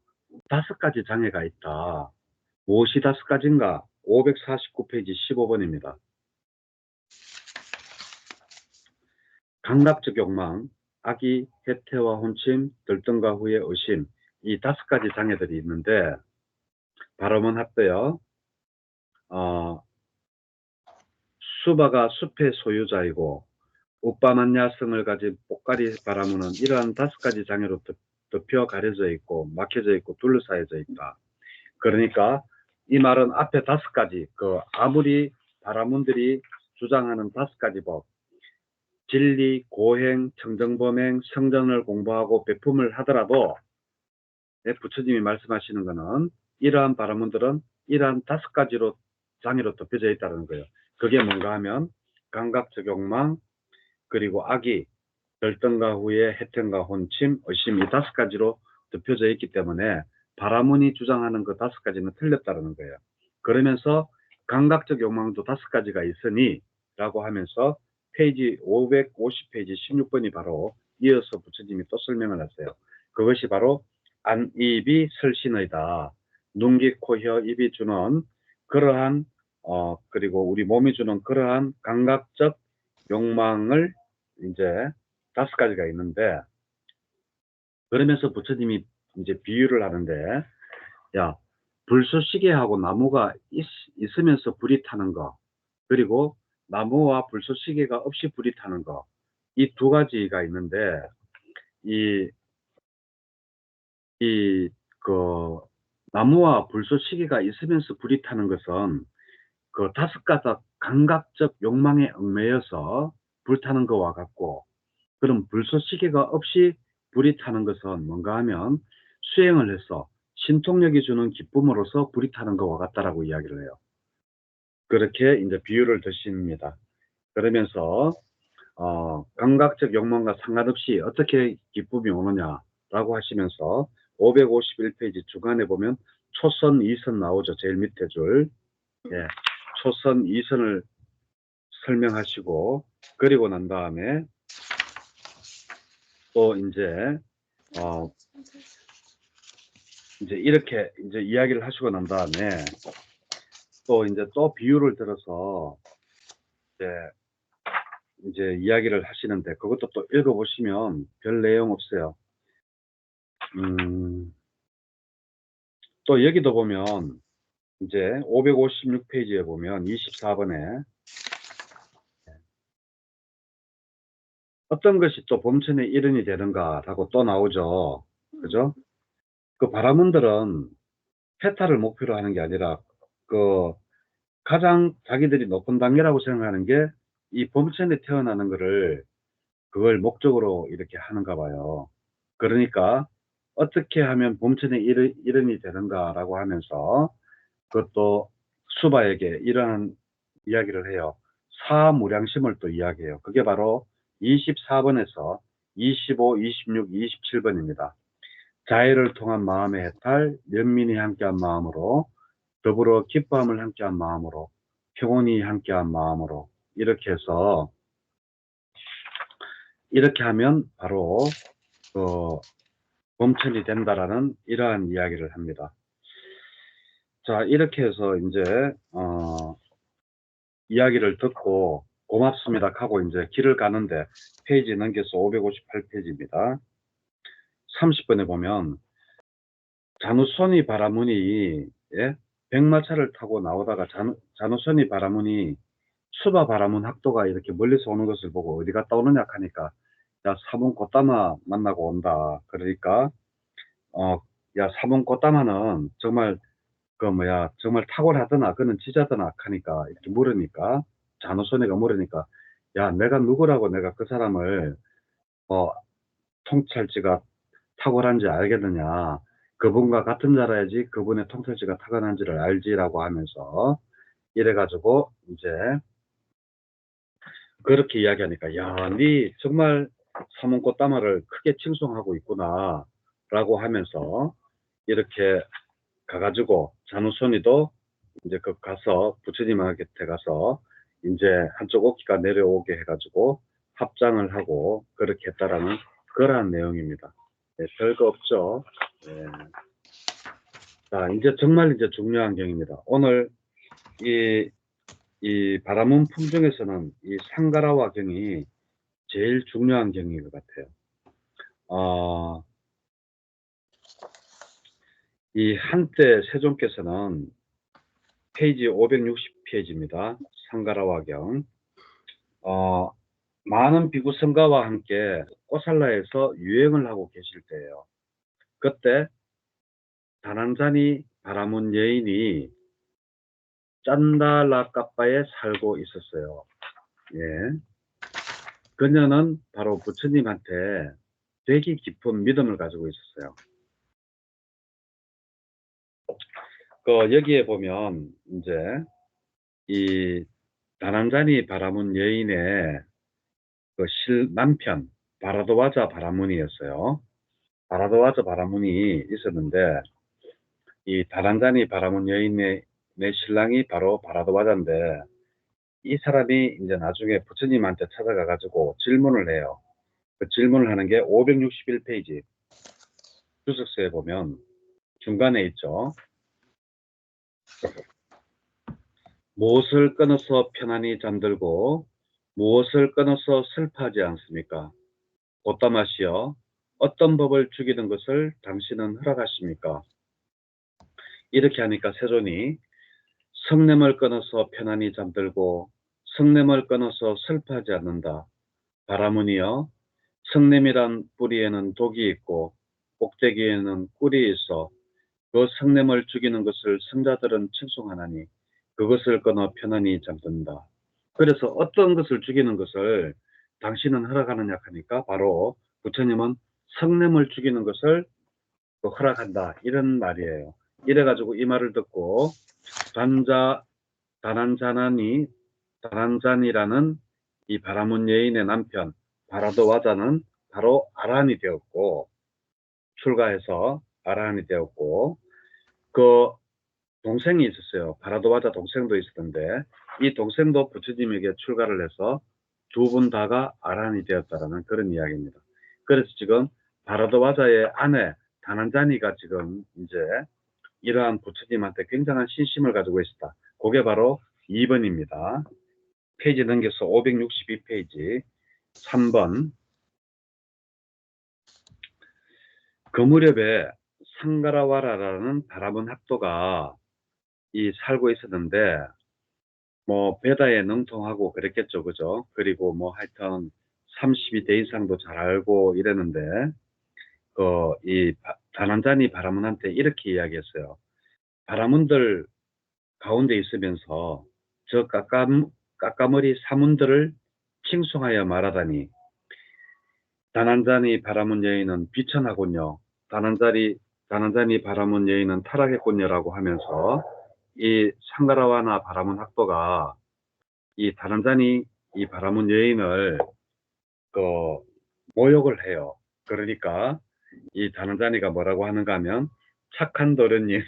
다섯 가지 장애가 있다. 무엇이 다섯 가지인가? 549페이지 15번입니다. 감각적 욕망, 악의, 해태와 혼침, 들등과 후의 의심 이 다섯 가지 장애들이 있는데 바라문 학도요. 수바가 숲의 소유자이고 옥바만야성을 가진 뽀까리 바라문은 이러한 다섯 가지 장애로 덮여 가려져 있고 막혀져 있고 둘러싸여져 있다. 그러니까 이 말은 앞에 다섯 가지 아무리 바라문들이 주장하는 5가지 법, 진리, 고행, 청정범행, 성전을 공부하고 배품을 하더라도 부처님이 말씀하시는 것은 이러한 바라문들은 이러한 5가지로 장애로 덮여져 있다는 거예요. 그게 뭔가 하면 감각적 욕망, 그리고 악의, 결등과 후회, 해통과 혼침, 의심, 이 5가지로 덮여져 있기 때문에 바라문이 주장하는 그 5가지는 틀렸다는 거예요. 그러면서 감각적 욕망도 5가지가 있으니 라고 하면서 페이지 550페이지 16번이 바로 이어서 부처님이 또 설명을 하세요. 그것이 바로 안, 입이 설신의다. 눈, 귀, 코, 혀, 입이 주는 그러한 그리고 우리 몸이 주는 그러한 감각적 욕망을 이제 5가지가 있는데, 그러면서 부처님이 이제 비유를 하는데, 야, 불쏘시개하고 나무가 있으면서 불이 타는 거, 그리고 나무와 불쏘시개가 없이 불이 타는 거, 이 2가지가 있는데, 그, 나무와 불쏘시개가 있으면서 불이 타는 것은 그 5가지 감각적 욕망에 얽매여서 불타는 것과 같고, 그럼 불쏘시개가 없이 불이 타는 것은 뭔가 하면 수행을 해서 신통력이 주는 기쁨으로서 불이 타는 것과 같다라고 이야기를 해요. 그렇게 이제 비유를 드십니다. 그러면서 감각적 욕망과 상관없이 어떻게 기쁨이 오느냐라고 하시면서 551페이지 중간에 보면 초선, 이선 나오죠. 제일 밑에 줄. 예, 초선, 이선을 설명하시고, 그리고 난 다음에 또 이제 이렇게 이제 이야기를 하시고 난 다음에 또 비유를 들어서 이제 이야기를 하시는데, 그것도 또 읽어보시면 별 내용 없어요. 또 여기도 보면 이제 556페이지에 보면 24번에 어떤 것이 또 범천의 일원이 되는가라고 또 나오죠. 그죠? 그 바라문들은 해탈을 목표로 하는 게 아니라 그 가장 자기들이 높은 단계라고 생각하는 게 이 범천에 태어나는 거를 그걸 목적으로 이렇게 하는가 봐요. 그러니까 어떻게 하면 범천의 일원이 되는가라고 하면서 그것도 수바에게 이러한 이야기를 해요. 사무량심을 또 이야기해요. 그게 바로 24번에서 25, 26, 27번입니다. 자애를 통한 마음의 해탈, 연민이 함께한 마음으로, 더불어 기뻐함을 함께한 마음으로, 평온이 함께한 마음으로, 이렇게 해서 이렇게 하면 바로 범천이 된다라는 이러한 이야기를 합니다. 자, 이렇게 해서 이제 이야기를 듣고 고맙습니다 하고 이제 길을 가는데, 페이지 넘겨서 558페이지입니다. 30번에 보면 잔우선이 바라문이, 예? 백마차를 타고 나오다가 잔우선이 바라문이 수바 바라문 학도가 이렇게 멀리서 오는 것을 보고 어디 갔다 오느냐 하니까, 야, 사문 꽃다마 만나고 온다. 그러니까 야, 사문 꽃다마는 정말 정말 탁월하더나, 그는 지자더나 하니까, 이렇게 물으니까, 잔우선이가 물으니까, 야, 내가 누구라고 내가 그 사람을 통찰지가 탁월한지 알겠느냐. 그분과 같은 자라야지 그분의 통찰지가 타고난지를 알지라고 하면서 이래가지고 이제 그렇게 이야기하니까, 야, 니 정말 사문꽃다마를 크게 칭송하고 있구나 라고 하면서 이렇게 가가지고 잔우선이도 이제 그 가서 부처님한테 가서 이제 한쪽 어깨가 내려오게 해가지고 합장을 하고 그렇게 했다라는 그러한 내용입니다. 네, 별거 없죠. 네. 자, 이제 정말 이제 중요한 경입니다. 오늘 이 바라문 품중에서는 이 상가라와 경이 제일 중요한 경인 것 같아요. 이 한때 세종께서는 페이지 560페이지입니다. 상가라와 경. 많은 비구 성가와 함께 꼬살라에서 유행을 하고 계실 때예요. 그때 다난자니 바라문 여인이 짠달라까빠에 살고 있었어요. 예. 그녀는 바로 부처님한테 되게 깊은 믿음을 가지고 있었어요. 여기에 보면 이제 이 다난자니 바라문 여인의 남편 바라도와자 바라문이었어요. 바라도와자 바라문이 있었는데 이 다난자니 바라문 여인의 신랑이 바로 바라도와자인데 이 사람이 이제 나중에 부처님한테 찾아가 가지고 질문을 해요. 그 질문을 하는 게 561페이지 주석서에 보면 중간에 있죠. 무엇을 끊어서 편안히 잠들고 무엇을 끊어서 슬퍼하지 않습니까? 보따마시여, 어떤 법을 죽이는 것을 당신은 허락하십니까? 이렇게 하니까 세존이 성냄을 끊어서 편안히 잠들고 성냄을 끊어서 슬퍼하지 않는다. 바라문이여, 성냄이란 뿌리에는 독이 있고 꼭대기에는 꿀이 있어 그 성냄을 죽이는 것을 성자들은 칭송하나니 그것을 끊어 편안히 잠든다. 그래서 어떤 것을 죽이는 것을 당신은 허락하느냐 하니까 바로 부처님은 성냄을 죽이는 것을 허락한다 이런 말이에요. 이래가지고 이 말을 듣고 다난잔이라는 이 바라문 여인의 남편 바라도와자는 바로 아라한이 되었고 출가해서 아라한이 되었고 그 동생이 있었어요. 바라도와자 동생도 있었는데 이 동생도 부처님에게 출가를 해서 두 분 다가 아라한이 되었다라는 그런 이야기입니다. 그래서 지금 바라도와자의 아내 다난자니가 지금 이제 이러한 부처님한테 굉장한 신심을 가지고 있었다. 그게 바로 2번입니다. 페이지 넘겨서 562페이지 3번. 그 무렵에 상가라와라라는 바라문 학도가 살고 있었는데 뭐 베다에 능통하고 그랬겠죠, 그죠? 그리고 뭐 하여튼 32대 이상도 잘 알고 이랬는데 이 다난자니 바라문한테 이렇게 이야기했어요. 바라문들 가운데 있으면서 저 까까머리 사문들을 칭송하여 말하다니 다난자니 바라문 여인은 비천하군요. 다난자니 바라문 여인은 타락했군요라고 하면서 이 상가라와나 바라문 학도가 이 다난자니 이 바라문 여인을 그 모욕을 해요. 그러니까 이 다난자니가 뭐라고 하는가 하면 착한 도련님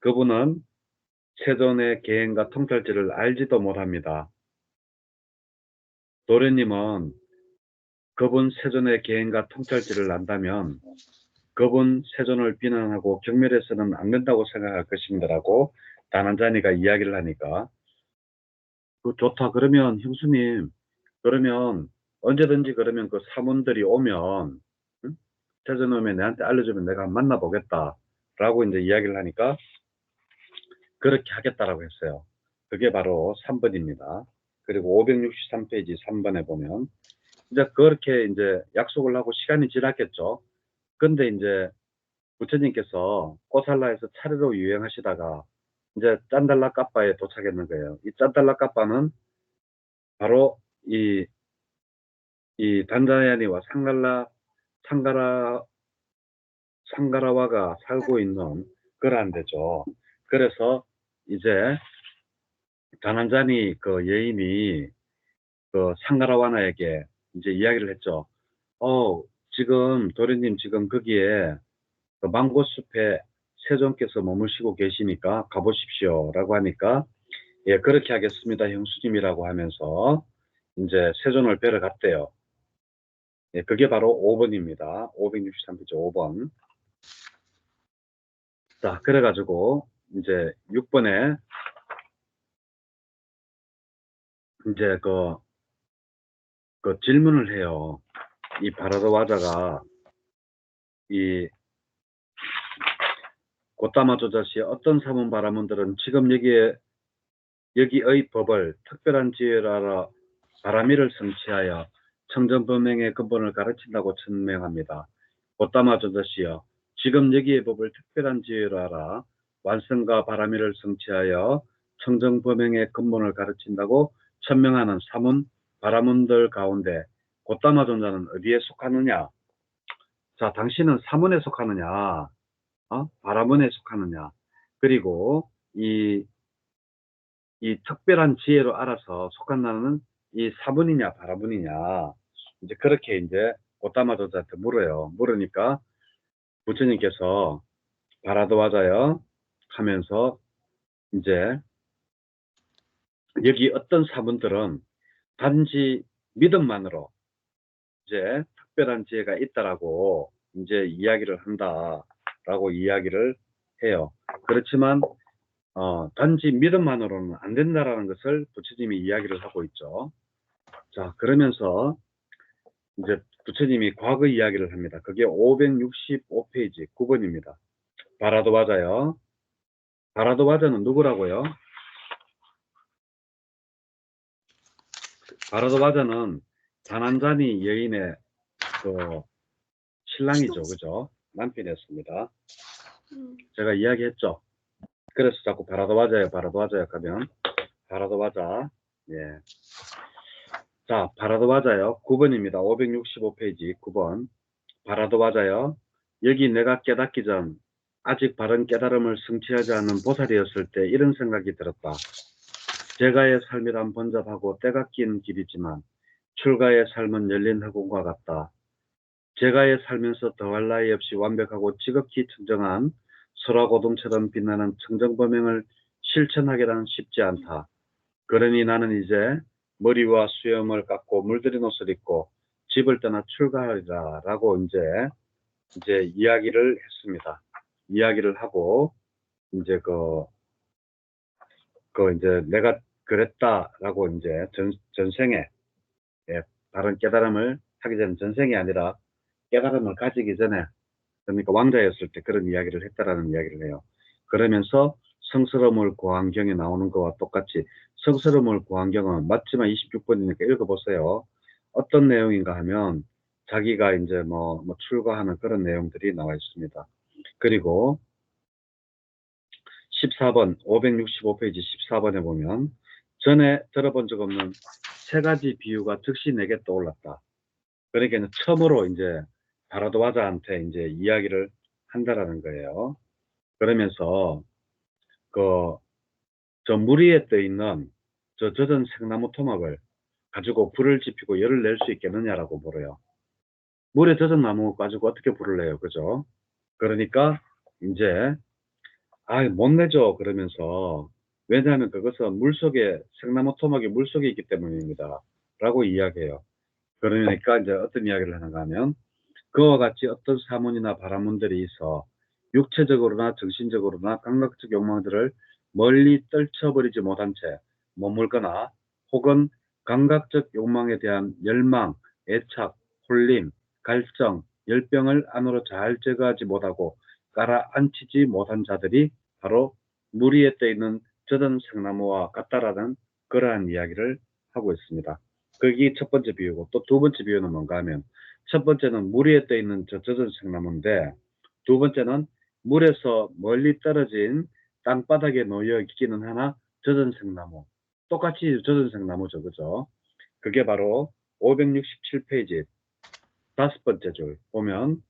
그분은 세존의 계행과 통찰지를 알지도 못합니다. 도련님은 그분 세존의 계행과 통찰지를 안다면 그분 세존을 비난하고 경멸해서는 안 된다고 생각할 것입니다라고 다난자니가 이야기를 하니까 좋다. 그러면 형수님 그러면 언제든지 그러면 그 사문들이 오면 응? 세존 오면 내한테 알려주면 내가 만나보겠다 라고 이제 이야기를 하니까 그렇게 하겠다라고 했어요. 그게 바로 3번입니다. 그리고 563페이지 3번에 보면 이제 그렇게 이제 약속을 하고 시간이 지났겠죠. 근데 이제 부처님께서 꼬살라에서 차례로 유행하시다가 이제 짠달라 까빠에 도착했는 거예요. 이 짠달라 까빠는 바로 이 단자야니와 상가라와가 살고 있는 그러한 데죠. 그래서 이제 다난자니 그 여인이 그 상가라와나에게 이제 이야기를 했죠. 지금 도련님 지금 거기에 그 망고숲에 세존께서 머무시고 계시니까 가보십시오 라고 하니까 예 그렇게 하겠습니다 형수님이라고 하면서 이제 세존을 뵈러 갔대요. 예, 그게 바로 5번입니다. 563페이지 5번. 자 그래가지고 이제 6번에 이제 그 질문을 해요. 이 바라도와자가 이 고타마 조자시의 어떤 사문 바라문들은 지금 여기의 법을 특별한 지혜라라 바라미를 성취하여 청정범행의 근본을 가르친다고 천명합니다. 고타마 조자시여 지금 여기의 법을 특별한 지혜로 알아 완성과 바람이를 성취하여 청정범행의 근본을 가르친다고 천명하는 사문, 바라문들 가운데 곧다마 존자는 어디에 속하느냐? 자, 당신은 사문에 속하느냐? 바라문에 속하느냐? 그리고 이 특별한 지혜로 알아서 속한다는 이 사문이냐, 바라문이냐? 이제 그렇게 이제 곧다마 존자한테 물어요. 물으니까 부처님께서 바라도와자여 하면서 이제 여기 어떤 사문들은 단지 믿음만으로 이제 특별한 지혜가 있다라고 이제 이야기를 한다라고 이야기를 해요. 그렇지만 단지 믿음만으로는 안 된다라는 것을 부처님이 이야기를 하고 있죠. 자, 그러면서 이제 부처님이 과거 이야기를 합니다. 그게 565페이지 9번입니다. 바라도와자요. 바라도와자는 누구라고요? 바라도와자는 다난자니 여인의 그 신랑이죠, 그죠? 남편이었습니다. 제가 이야기했죠. 그래서 자꾸 바라도와자요, 바라도와자요 하면 바라도와자. 예. 자, 바라도와자요. 9번입니다. 565페이지 9번. 바라도와자요. 여기 내가 깨닫기 전 아직 바른 깨달음을 성취하지 않은 보살이었을 때 이런 생각이 들었다. 제가의 삶이란 번잡하고 때가 낀 길이지만 출가의 삶은 열린 학원과 같다. 제가의 살면서 더할 나위 없이 완벽하고 지극히 청정한 설화고동처럼 빛나는 청정범행을 실천하기란 쉽지 않다. 그러니 나는 이제 머리와 수염을 깎고 물들인 옷을 입고 집을 떠나 출가하리라 라고 이제 이야기를 했습니다. 이야기를 하고 이제 이제 내가 그랬다라고 이제 전생에 바른 깨달음을 하기 전에 전생이 아니라 깨달음을 가지기 전에 그러니까 왕자였을 때 그런 이야기를 했다라는 이야기를 해요. 그러면서 성스러움을 고안경에 나오는 것과 똑같이 성스러움을 고안경은 맞지만 26번이니까 읽어보세요. 어떤 내용인가 하면 자기가 이제 뭐 출가하는 그런 내용들이 나와 있습니다. 그리고 14번 565페이지 14번에 보면 전에 들어본 적 없는 세 가지 비유가 즉시 내게 떠올랐다. 그러니까 처음으로 이제 바라도와자한테 이제 이야기를 한다라는 거예요. 그러면서 저 물 위에 떠 있는 저 젖은 생나무 토막을 가지고 불을 지피고 열을 낼 수 있겠느냐라고 물어요. 물에 젖은 나무 가지고 어떻게 불을 내요, 그죠? 그러니까 이제 못 내죠 그러면서 왜냐하면 그것은 물속에 생나무 토막이 물속에 있기 때문입니다. 라고 이야기해요. 그러니까 이제 어떤 이야기를 하는가 하면 그와 같이 어떤 사문이나 바라문들이 있어 육체적으로나 정신적으로나 감각적 욕망들을 멀리 떨쳐버리지 못한 채 머물거나 혹은 감각적 욕망에 대한 열망, 애착, 홀림, 갈증, 열병을 안으로 잘 제거하지 못하고 깔아앉히지 못한 자들이 바로 물 위에 떠 있는 젖은 생나무와 같다라는 그러한 이야기를 하고 있습니다. 그게 첫 번째 비유고 또 두 번째 비유는 뭔가 하면 첫 번째는 물 위에 떠 있는 저 젖은 생나무인데 두 번째는 물에서 멀리 떨어진 땅바닥에 놓여 있기는 하나 젖은 생나무. 똑같이 젖은 생나무죠. 그죠? 그게 바로 567페이지 다섯 번째 줄 보면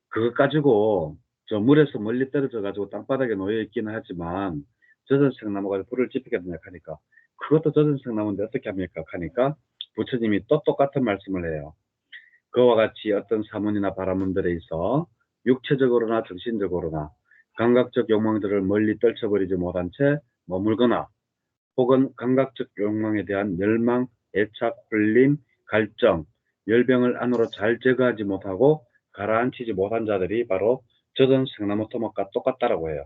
그것 가지고 저 물에서 멀리 떨어져 가지고 땅바닥에 놓여 있기는 하지만 젖은 생나무가 불을 지피겠느냐 하니까 그것도 젖은 생나무인데 어떻게 합니까 하니까 부처님이 또 똑같은 말씀을 해요. 그와 같이 어떤 사문이나 바라문들에 있어 육체적으로나 정신적으로나 감각적 욕망들을 멀리 떨쳐버리지 못한 채 머물거나 혹은 감각적 욕망에 대한 열망, 애착, 홀림, 갈증, 열병을 안으로 잘 제거하지 못하고 가라앉히지 못한 자들이 바로 젖은 생나무 토막과 똑같다라고 해요.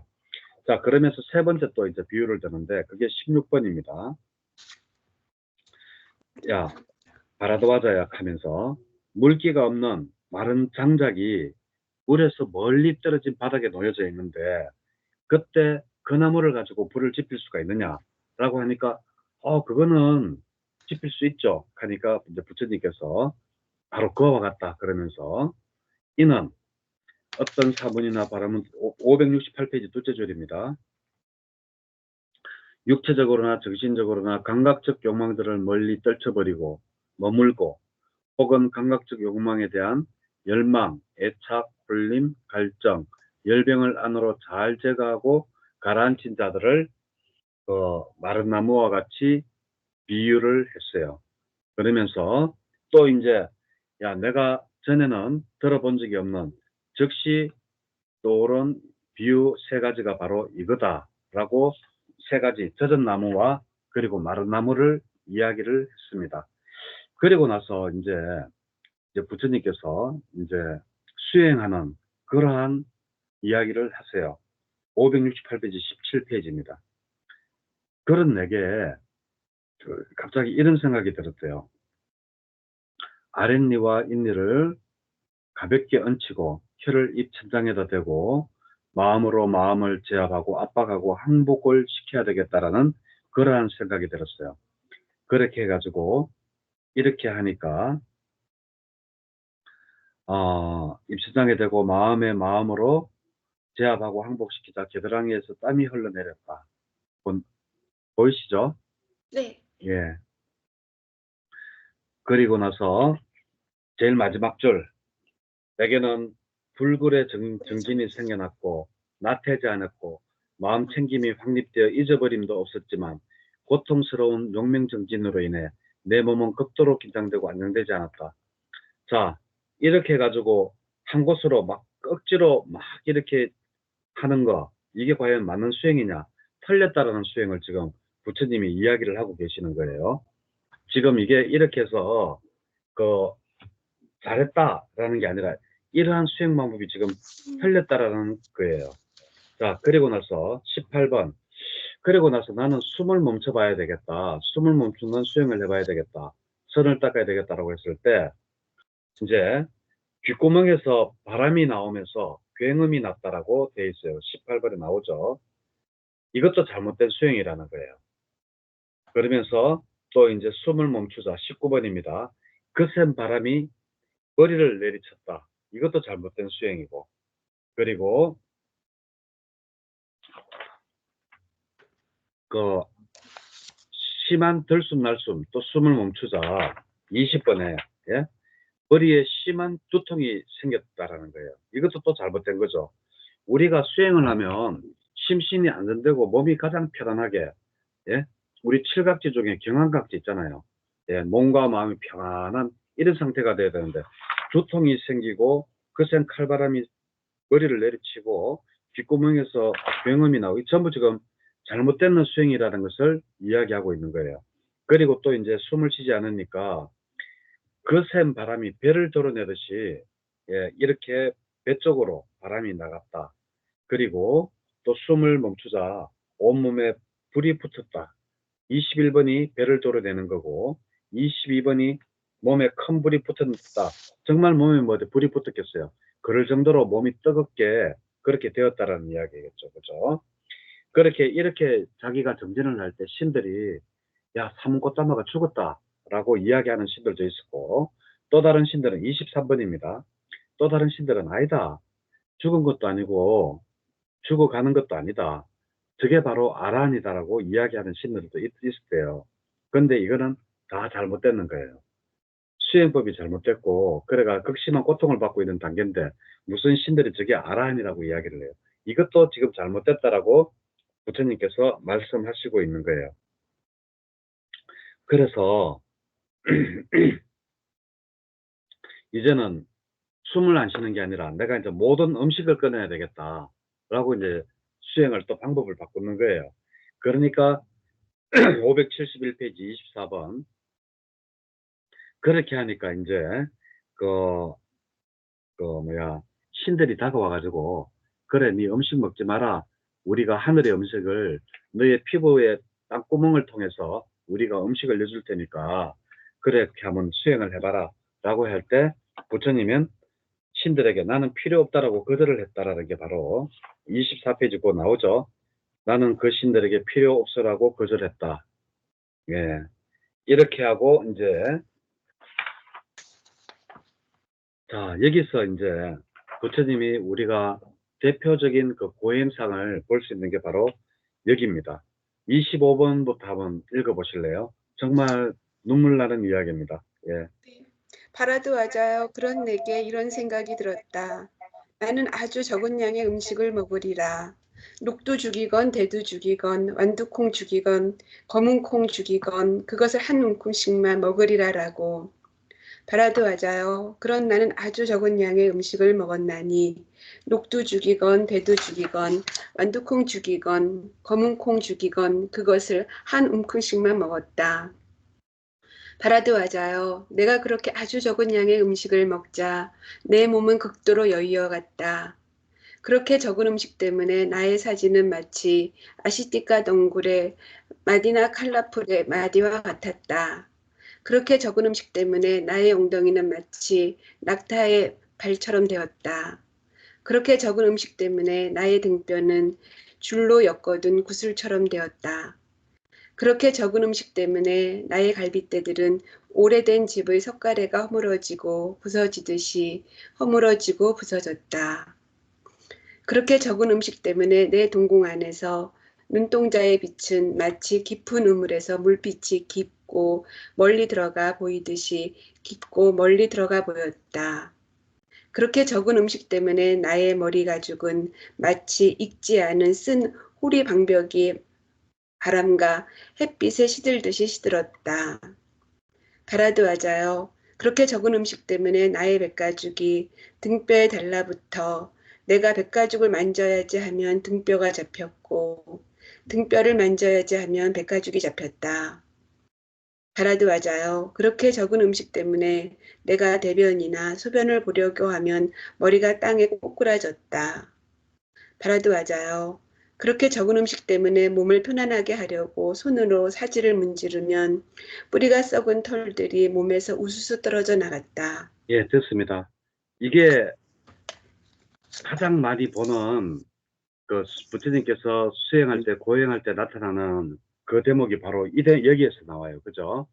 자, 그러면서 세 번째 또 이제 비유를 드는데 그게 16번입니다. 야, 바라도와자야 하면서 물기가 없는 마른 장작이 물에서 멀리 떨어진 바닥에 놓여져 있는데 그때 그 나무를 가지고 불을 지필 수가 있느냐라고 하니까 그거는 지필 수 있죠. 하니까 이제 부처님께서 바로 그와 같다 그러면서 이는 어떤 사문이나 바람은 568페이지 둘째 줄입니다. 육체적으로나 정신적으로나 감각적 욕망들을 멀리 떨쳐버리고 머물고 혹은 감각적 욕망에 대한 열망, 애착, 홀림, 갈증, 열병을 안으로 잘 제거하고 가라앉힌 자들을 마른 나무와 같이 비유를 했어요. 그러면서 또 이제 야 내가 전에는 들어본 적이 없는 즉시 떠오른 비유 세 가지가 바로 이거다라고 세 가지 젖은 나무와 그리고 마른 나무를 이야기를 했습니다. 그리고 나서 이제 부처님께서 이제 수행하는 그러한 이야기를 하세요. 568페이지 17페이지입니다. 그런 내게 갑자기 이런 생각이 들었대요. 아랫니와 잇니를 가볍게 얹히고 혀를 입 천장에다 대고 마음으로 마음을 제압하고 압박하고 항복을 시켜야 되겠다라는 그러한 생각이 들었어요. 그렇게 해가지고 이렇게 하니까 입천장에 대고 마음으로 제압하고 항복시키자 겨드랑이에서 땀이 흘러내렸다. 보이시죠? 네. 예. 그리고 나서 제일 마지막 줄 내게는 불굴의 정진이 생겨났고 나태하지 않았고 마음 챙김이 확립되어 잊어버림도 없었지만 고통스러운 용맹정진으로 인해 내 몸은 극도로 긴장되고 안정되지 않았다. 자, 이렇게 해가지고 한 곳으로 막 억지로 막 이렇게 하는 거 이게 과연 맞는 수행이냐 틀렸다라는 수행을 지금 부처님이 이야기를 하고 계시는 거예요. 지금 이게 이렇게 해서 그 잘했다라는 게 아니라 이러한 수행 방법이 지금 틀렸다라는 거예요. 자, 그리고 나서 18번. 그리고 나서 나는 숨을 멈춰 봐야 되겠다. 숨을 멈추는 수행을 해봐야 되겠다. 선을 닦아야 되겠다라고 했을 때 이제 귓구멍에서 바람이 나오면서 굉음이 났다라고 돼 있어요. 18번에 나오죠. 이것도 잘못된 수행이라는 거예요. 그러면서 또 이제 숨을 멈추자 19번입니다. 거센 바람이 머리를 내리쳤다. 이것도 잘못된 수행이고 그리고 그 심한 들숨 날숨 또 숨을 멈추자 20번에 예? 머리에 심한 두통이 생겼다라는 거예요. 이것도 또 잘못된 거죠. 우리가 수행을 하면 심신이 안정되고 몸이 가장 편안하게 예? 우리 칠각지 중에 경환각지 있잖아요. 예, 몸과 마음이 평안한 이런 상태가 돼야 되는데 두통이 생기고 거센 칼바람이 머리를 내리치고 귓구멍에서 굉음이 나오고 전부 지금 잘못된 수행이라는 것을 이야기하고 있는 거예요. 그리고 또 이제 숨을 쉬지 않으니까 거센 바람이 배를 도려내듯이 예, 이렇게 배 쪽으로 바람이 나갔다. 그리고 또 숨을 멈추자 온몸에 불이 붙었다. 21번이 배를 도려내는 거고 22번이 몸에 큰 불이 붙었다. 정말 몸에 뭐 불이 붙었겠어요. 그럴 정도로 몸이 뜨겁게 그렇게 되었다라는 이야기겠죠. 그죠? 그렇게 이렇게 자기가 정진을 할 때 신들이 야 사문꽃다마가 죽었다라고 이야기하는 신들도 있었고 또 다른 신들은 23번입니다. 또 다른 신들은 아니다. 죽은 것도 아니고 죽어가는 것도 아니다. 저게 바로 아란이다라고 이야기하는 신들도 있었대요. 근데 이거는 다 잘못되는 거예요. 수행법이 잘못됐고 그래가 극심한 고통을 받고 있는 단계인데 무슨 신들이 저게 아란이라고 이야기를 해요. 이것도 지금 잘못됐다라고 부처님께서 말씀하시고 있는 거예요. 그래서 이제는 숨을 안 쉬는 게 아니라 내가 이제 모든 음식을 끊어야 되겠다라고 이제 수행을 또 방법을 바꾸는 거예요. 그러니까 571페이지 24번 그렇게 하니까 이제 그, 신들이 다가와가지고 그래 네 음식 먹지 마라. 우리가 하늘의 음식을 너의 피부에 땅구멍을 통해서 우리가 음식을 내줄 테니까 그렇게 한번 수행을 해봐라 라고 할 때 부처님은 신들에게 나는 필요 없다라고 거절을 했다라는 게 바로 24페이지 곧 나오죠. 나는 그 신들에게 필요 없으라고 거절했다. 예. 이렇게 하고 이제 자 여기서 이제 부처님이 우리가 대표적인 그 고행상을 볼 수 있는 게 바로 여기입니다. 25번부터 한번 읽어보실래요? 정말 눈물 나는 이야기입니다. 예. 바라도 맞아요. 그런 내게 이런 생각이 들었다. 나는 아주 적은 양의 음식을 먹으리라. 녹두 죽이건 대두 죽이건 완두콩 죽이건 검은콩 죽이건 그것을 한 움큼씩만 먹으리라라고. 바라도 맞아요. 그런 나는 아주 적은 양의 음식을 먹었나니 녹두 죽이건 대두 죽이건 완두콩 죽이건 검은콩 죽이건 그것을 한 움큼씩만 먹었다. 바라도 맞아요. 내가 그렇게 아주 적은 양의 음식을 먹자 내 몸은 극도로 여유어갔다. 그렇게 적은 음식 때문에 나의 사진은 마치 아시티카 동굴의 마디나 칼라풀의 마디와 같았다. 그렇게 적은 음식 때문에 나의 엉덩이는 마치 낙타의 발처럼 되었다. 그렇게 적은 음식 때문에 나의 등뼈는 줄로 엮어둔 구슬처럼 되었다. 그렇게 적은 음식 때문에 나의 갈빗대들은 오래된 집의 석가래가 허물어지고 부서지듯이 허물어지고 부서졌다. 그렇게 적은 음식 때문에 내 동공 안에서 눈동자의 빛은 마치 깊은 우물에서 물빛이 깊고 멀리 들어가 보이듯이 깊고 멀리 들어가 보였다. 그렇게 적은 음식 때문에 나의 머리 가죽은 마치 익지 않은 쓴 호리 방벽이 바람과 햇빛에 시들듯이 시들었다. 바라도 맞아요. 그렇게 적은 음식 때문에 나의 백가죽이 등뼈에 달라붙어 내가 백가죽을 만져야지 하면 등뼈가 잡혔고 등뼈를 만져야지 하면 백가죽이 잡혔다. 바라도 맞아요. 그렇게 적은 음식 때문에 내가 대변이나 소변을 보려고 하면 머리가 땅에 꼬꾸라졌다. 바라도 맞아요. 그렇게 적은 음식 때문에 몸을 편안하게 하려고 손으로 사지를 문지르면 뿌리가 썩은 털들이 몸에서 우수수 떨어져 나갔다. 예, 됐습니다. 이게 가장 많이 보는 그 부처님께서 수행할 때, 고행할 때 나타나는 그 대목이 바로 여기에서 나와요. 그죠?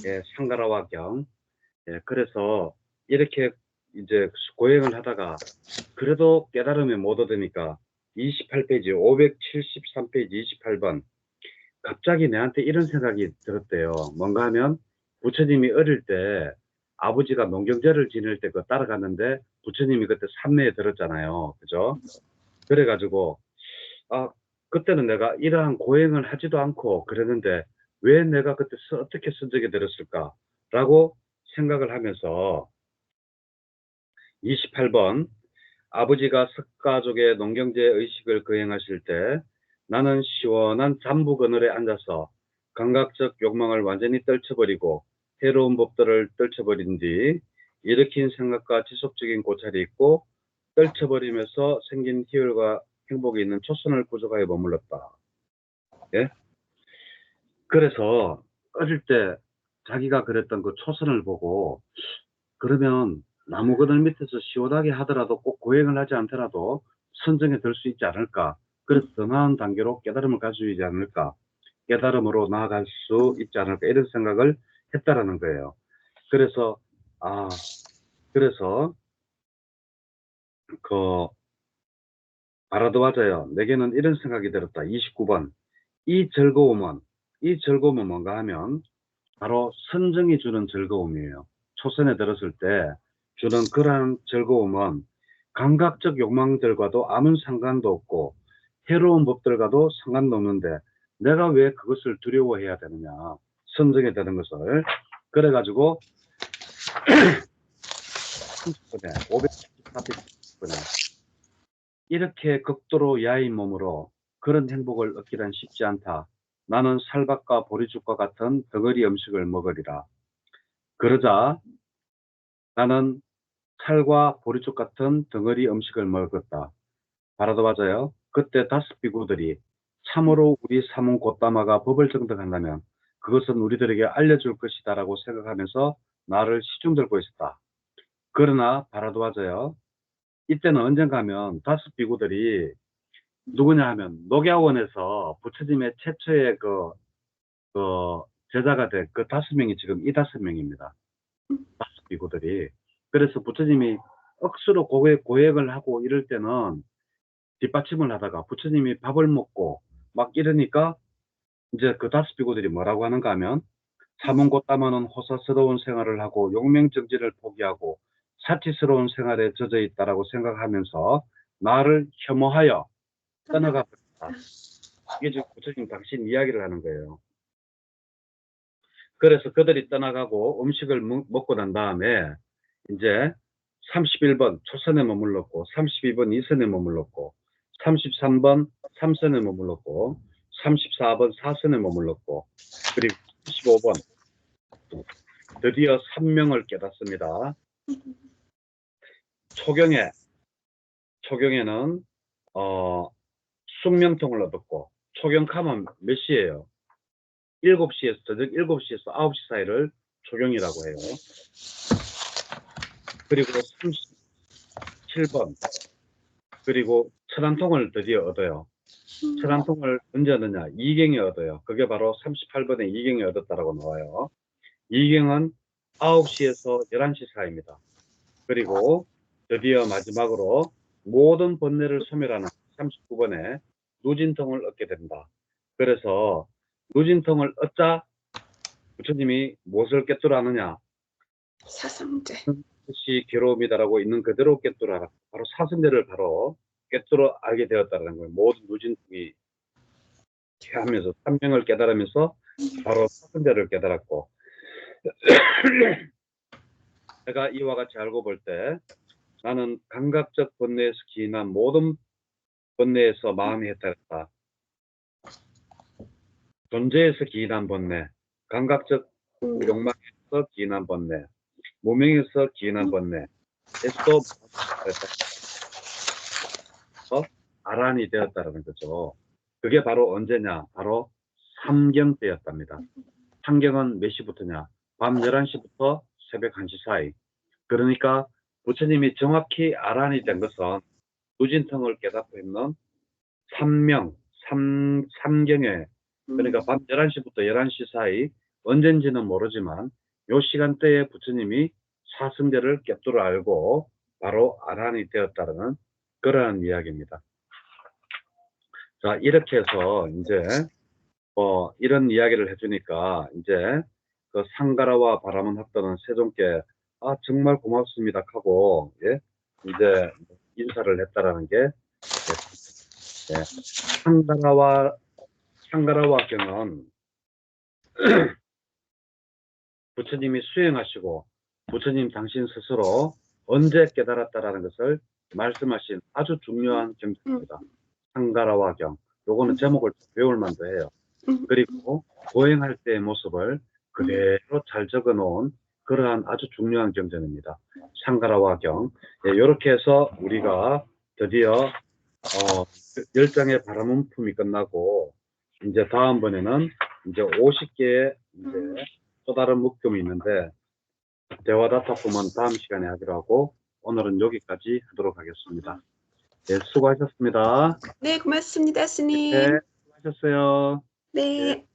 예, 상가라와경. 예, 그래서 이렇게 이제 고행을 하다가 그래도 깨달음에 못 얻으니까 28페이지, 573페이지 28번. 갑자기 내한테 이런 생각이 들었대요. 뭔가 하면 부처님이 어릴 때 아버지가 농경제를 지낼 때 그 따라갔는데 부처님이 그때 산매에 들었잖아요. 그죠? 그래가지고 아, 그때는 내가 이러한 고행을 하지도 않고 그랬는데 왜 내가 그때 어떻게 선적이 들었을까라고 생각을 하면서 28번 아버지가 석가족의 농경제 의식을 거행하실 때 나는 시원한 잠부 그늘에 앉아서 감각적 욕망을 완전히 떨쳐버리고 해로운 법들을 떨쳐버린 뒤 일으킨 생각과 지속적인 고찰이 있고 떨쳐버리면서 생긴 희열과 행복이 있는 초선을 구족하여 머물렀다. 예? 그래서 어릴 때 자기가 그랬던 그 초선을 보고 그러면 나무 그늘 밑에서 시원하게 하더라도 꼭 고행을 하지 않더라도 선정에 들 수 있지 않을까. 그래서 더 나은 단계로 깨달음을 가지고 있지 않을까. 깨달음으로 나아갈 수 있지 않을까. 이런 생각을 했다라는 거예요. 그래서, 그래서, 그, 바라도 맞아요. 내게는 이런 생각이 들었다. 29번. 이 즐거움은, 이 즐거움은 뭔가 하면 바로 선정이 주는 즐거움이에요. 초선에 들었을 때 주는 그러한 즐거움은 감각적 욕망들과도 아무 상관도 없고 해로운 법들과도 상관도 없는데 내가 왜 그것을 두려워해야 되느냐. 선정에 되는 것을. 그래가지고 30분에 514번에 이렇게 극도로 야인 몸으로 그런 행복을 얻기란 쉽지 않다. 나는 살밥과 보리죽과 같은 덩어리 음식을 먹으리라. 그러자 나는 살과 보리죽 같은 덩어리 음식을 먹었다. 바라도 맞아요. 그때 다섯 비구들이 참으로 우리 사문 곧다마가 법을 정득한다면 그것은 우리들에게 알려줄 것이다라고 생각하면서 나를 시중들고 있었다. 그러나 바라도 맞아요. 이때는 언젠가 하면 다섯 비구들이 누구냐 하면 녹야원에서 부처님의 최초의 그 제자가 된 그 다섯 명이 지금 이 다섯 명입니다. 다섯 비구들이. 그래서 부처님이 억수로 고액을 하고 이럴 때는 뒷받침을 하다가 부처님이 밥을 먹고 막 이러니까 이제 그 다섯 비구들이 뭐라고 하는가 하면 사문고따마는 호사스러운 생활을 하고 용맹정진을 포기하고 사치스러운 생활에 젖어 있다라고 생각하면서 나를 혐오하여 떠나가 버렸다. 이게 지금 부처님 당신 이야기를 하는 거예요. 그래서 그들이 떠나가고 음식을 먹고 난 다음에 이제 31번 초선에 머물렀고 32번 2선에 머물렀고 33번 3선에 머물렀고 34번 4선에 머물렀고 그리고 35번 드디어 삼명을 깨닫습니다. 초경에는 숙명통을 얻었고 초경카면 몇 시예요? 7시에서 저녁 7시에서 9시 사이를 초경이라고 해요. 그리고 37번 그리고 천안통을 드디어 얻어요. 천안통을 언제 얻느냐? 이경에 얻어요. 그게 바로 38번에 이경에 얻었다라고 나와요. 이경은 9시에서 11시 사이입니다. 그리고 드디어 마지막으로 모든 번뇌를 소멸하는 39번에 누진통을 얻게 된다. 그래서 누진통을 얻자 부처님이 무엇을 깨뜨라느냐? 사성제. 것이 괴로움이다라고 있는 그대로 깨뜨라. 바로 사선제를 바로 깨뜨려 알게 되었다는 거예요. 모든 누진통이 하면서 삼명을 깨달으면서 바로 사선제를 깨달았고 내가 이와 같이 알고 볼 때 나는 감각적 번뇌에서 기인한 모든 번뇌에서 마음이 해탈했다. 존재에서 기인한 번뇌, 감각적 욕망에서 기인한 번뇌, 무명에서 기인한 번뇌에서 아란이 되었다는 거죠. 그게 바로 언제냐? 바로 삼경 때였답니다. 삼경은 몇 시부터냐? 밤 11시부터 새벽 1시 사이. 그러니까 부처님이 정확히 아란이 된 것은 누진통을 깨닫고 있는 삼경에 그러니까 밤 11시부터 11시 사이 언젠지는 모르지만 요 시간대에 부처님이 사승제를 깨뜨려 알고 바로 아란이 되었다는 그러한 이야기입니다. 자, 이렇게 해서 이제 이런 이야기를 해주니까 이제 그 상가라와 바람은 합도는 세종께 정말 고맙습니다 하고 예? 이제 인사를 했다라는 게 예. 상가라와 경은 부처님이 수행하시고 부처님 당신 스스로 언제 깨달았다라는 것을 말씀하신 아주 중요한 경전입니다. 상가라와 경. 요거는 제목을 외울 만도 해요. 그리고 보행할 때의 모습을 그대로 잘 적어 놓은 그러한 아주 중요한 경전입니다. 상가라와 경. 예, 이렇게 해서 우리가 드디어 10장의 바라문품이 끝나고 이제 다음번에는 이제 50개의 이제 또 다른 묶음이 있는데 대화다타품은 다음 시간에 하기로 하고 오늘은 여기까지 하도록 하겠습니다. 네, 수고하셨습니다. 네, 고맙습니다, 네, 스님. 수고하셨어요. 네. 네.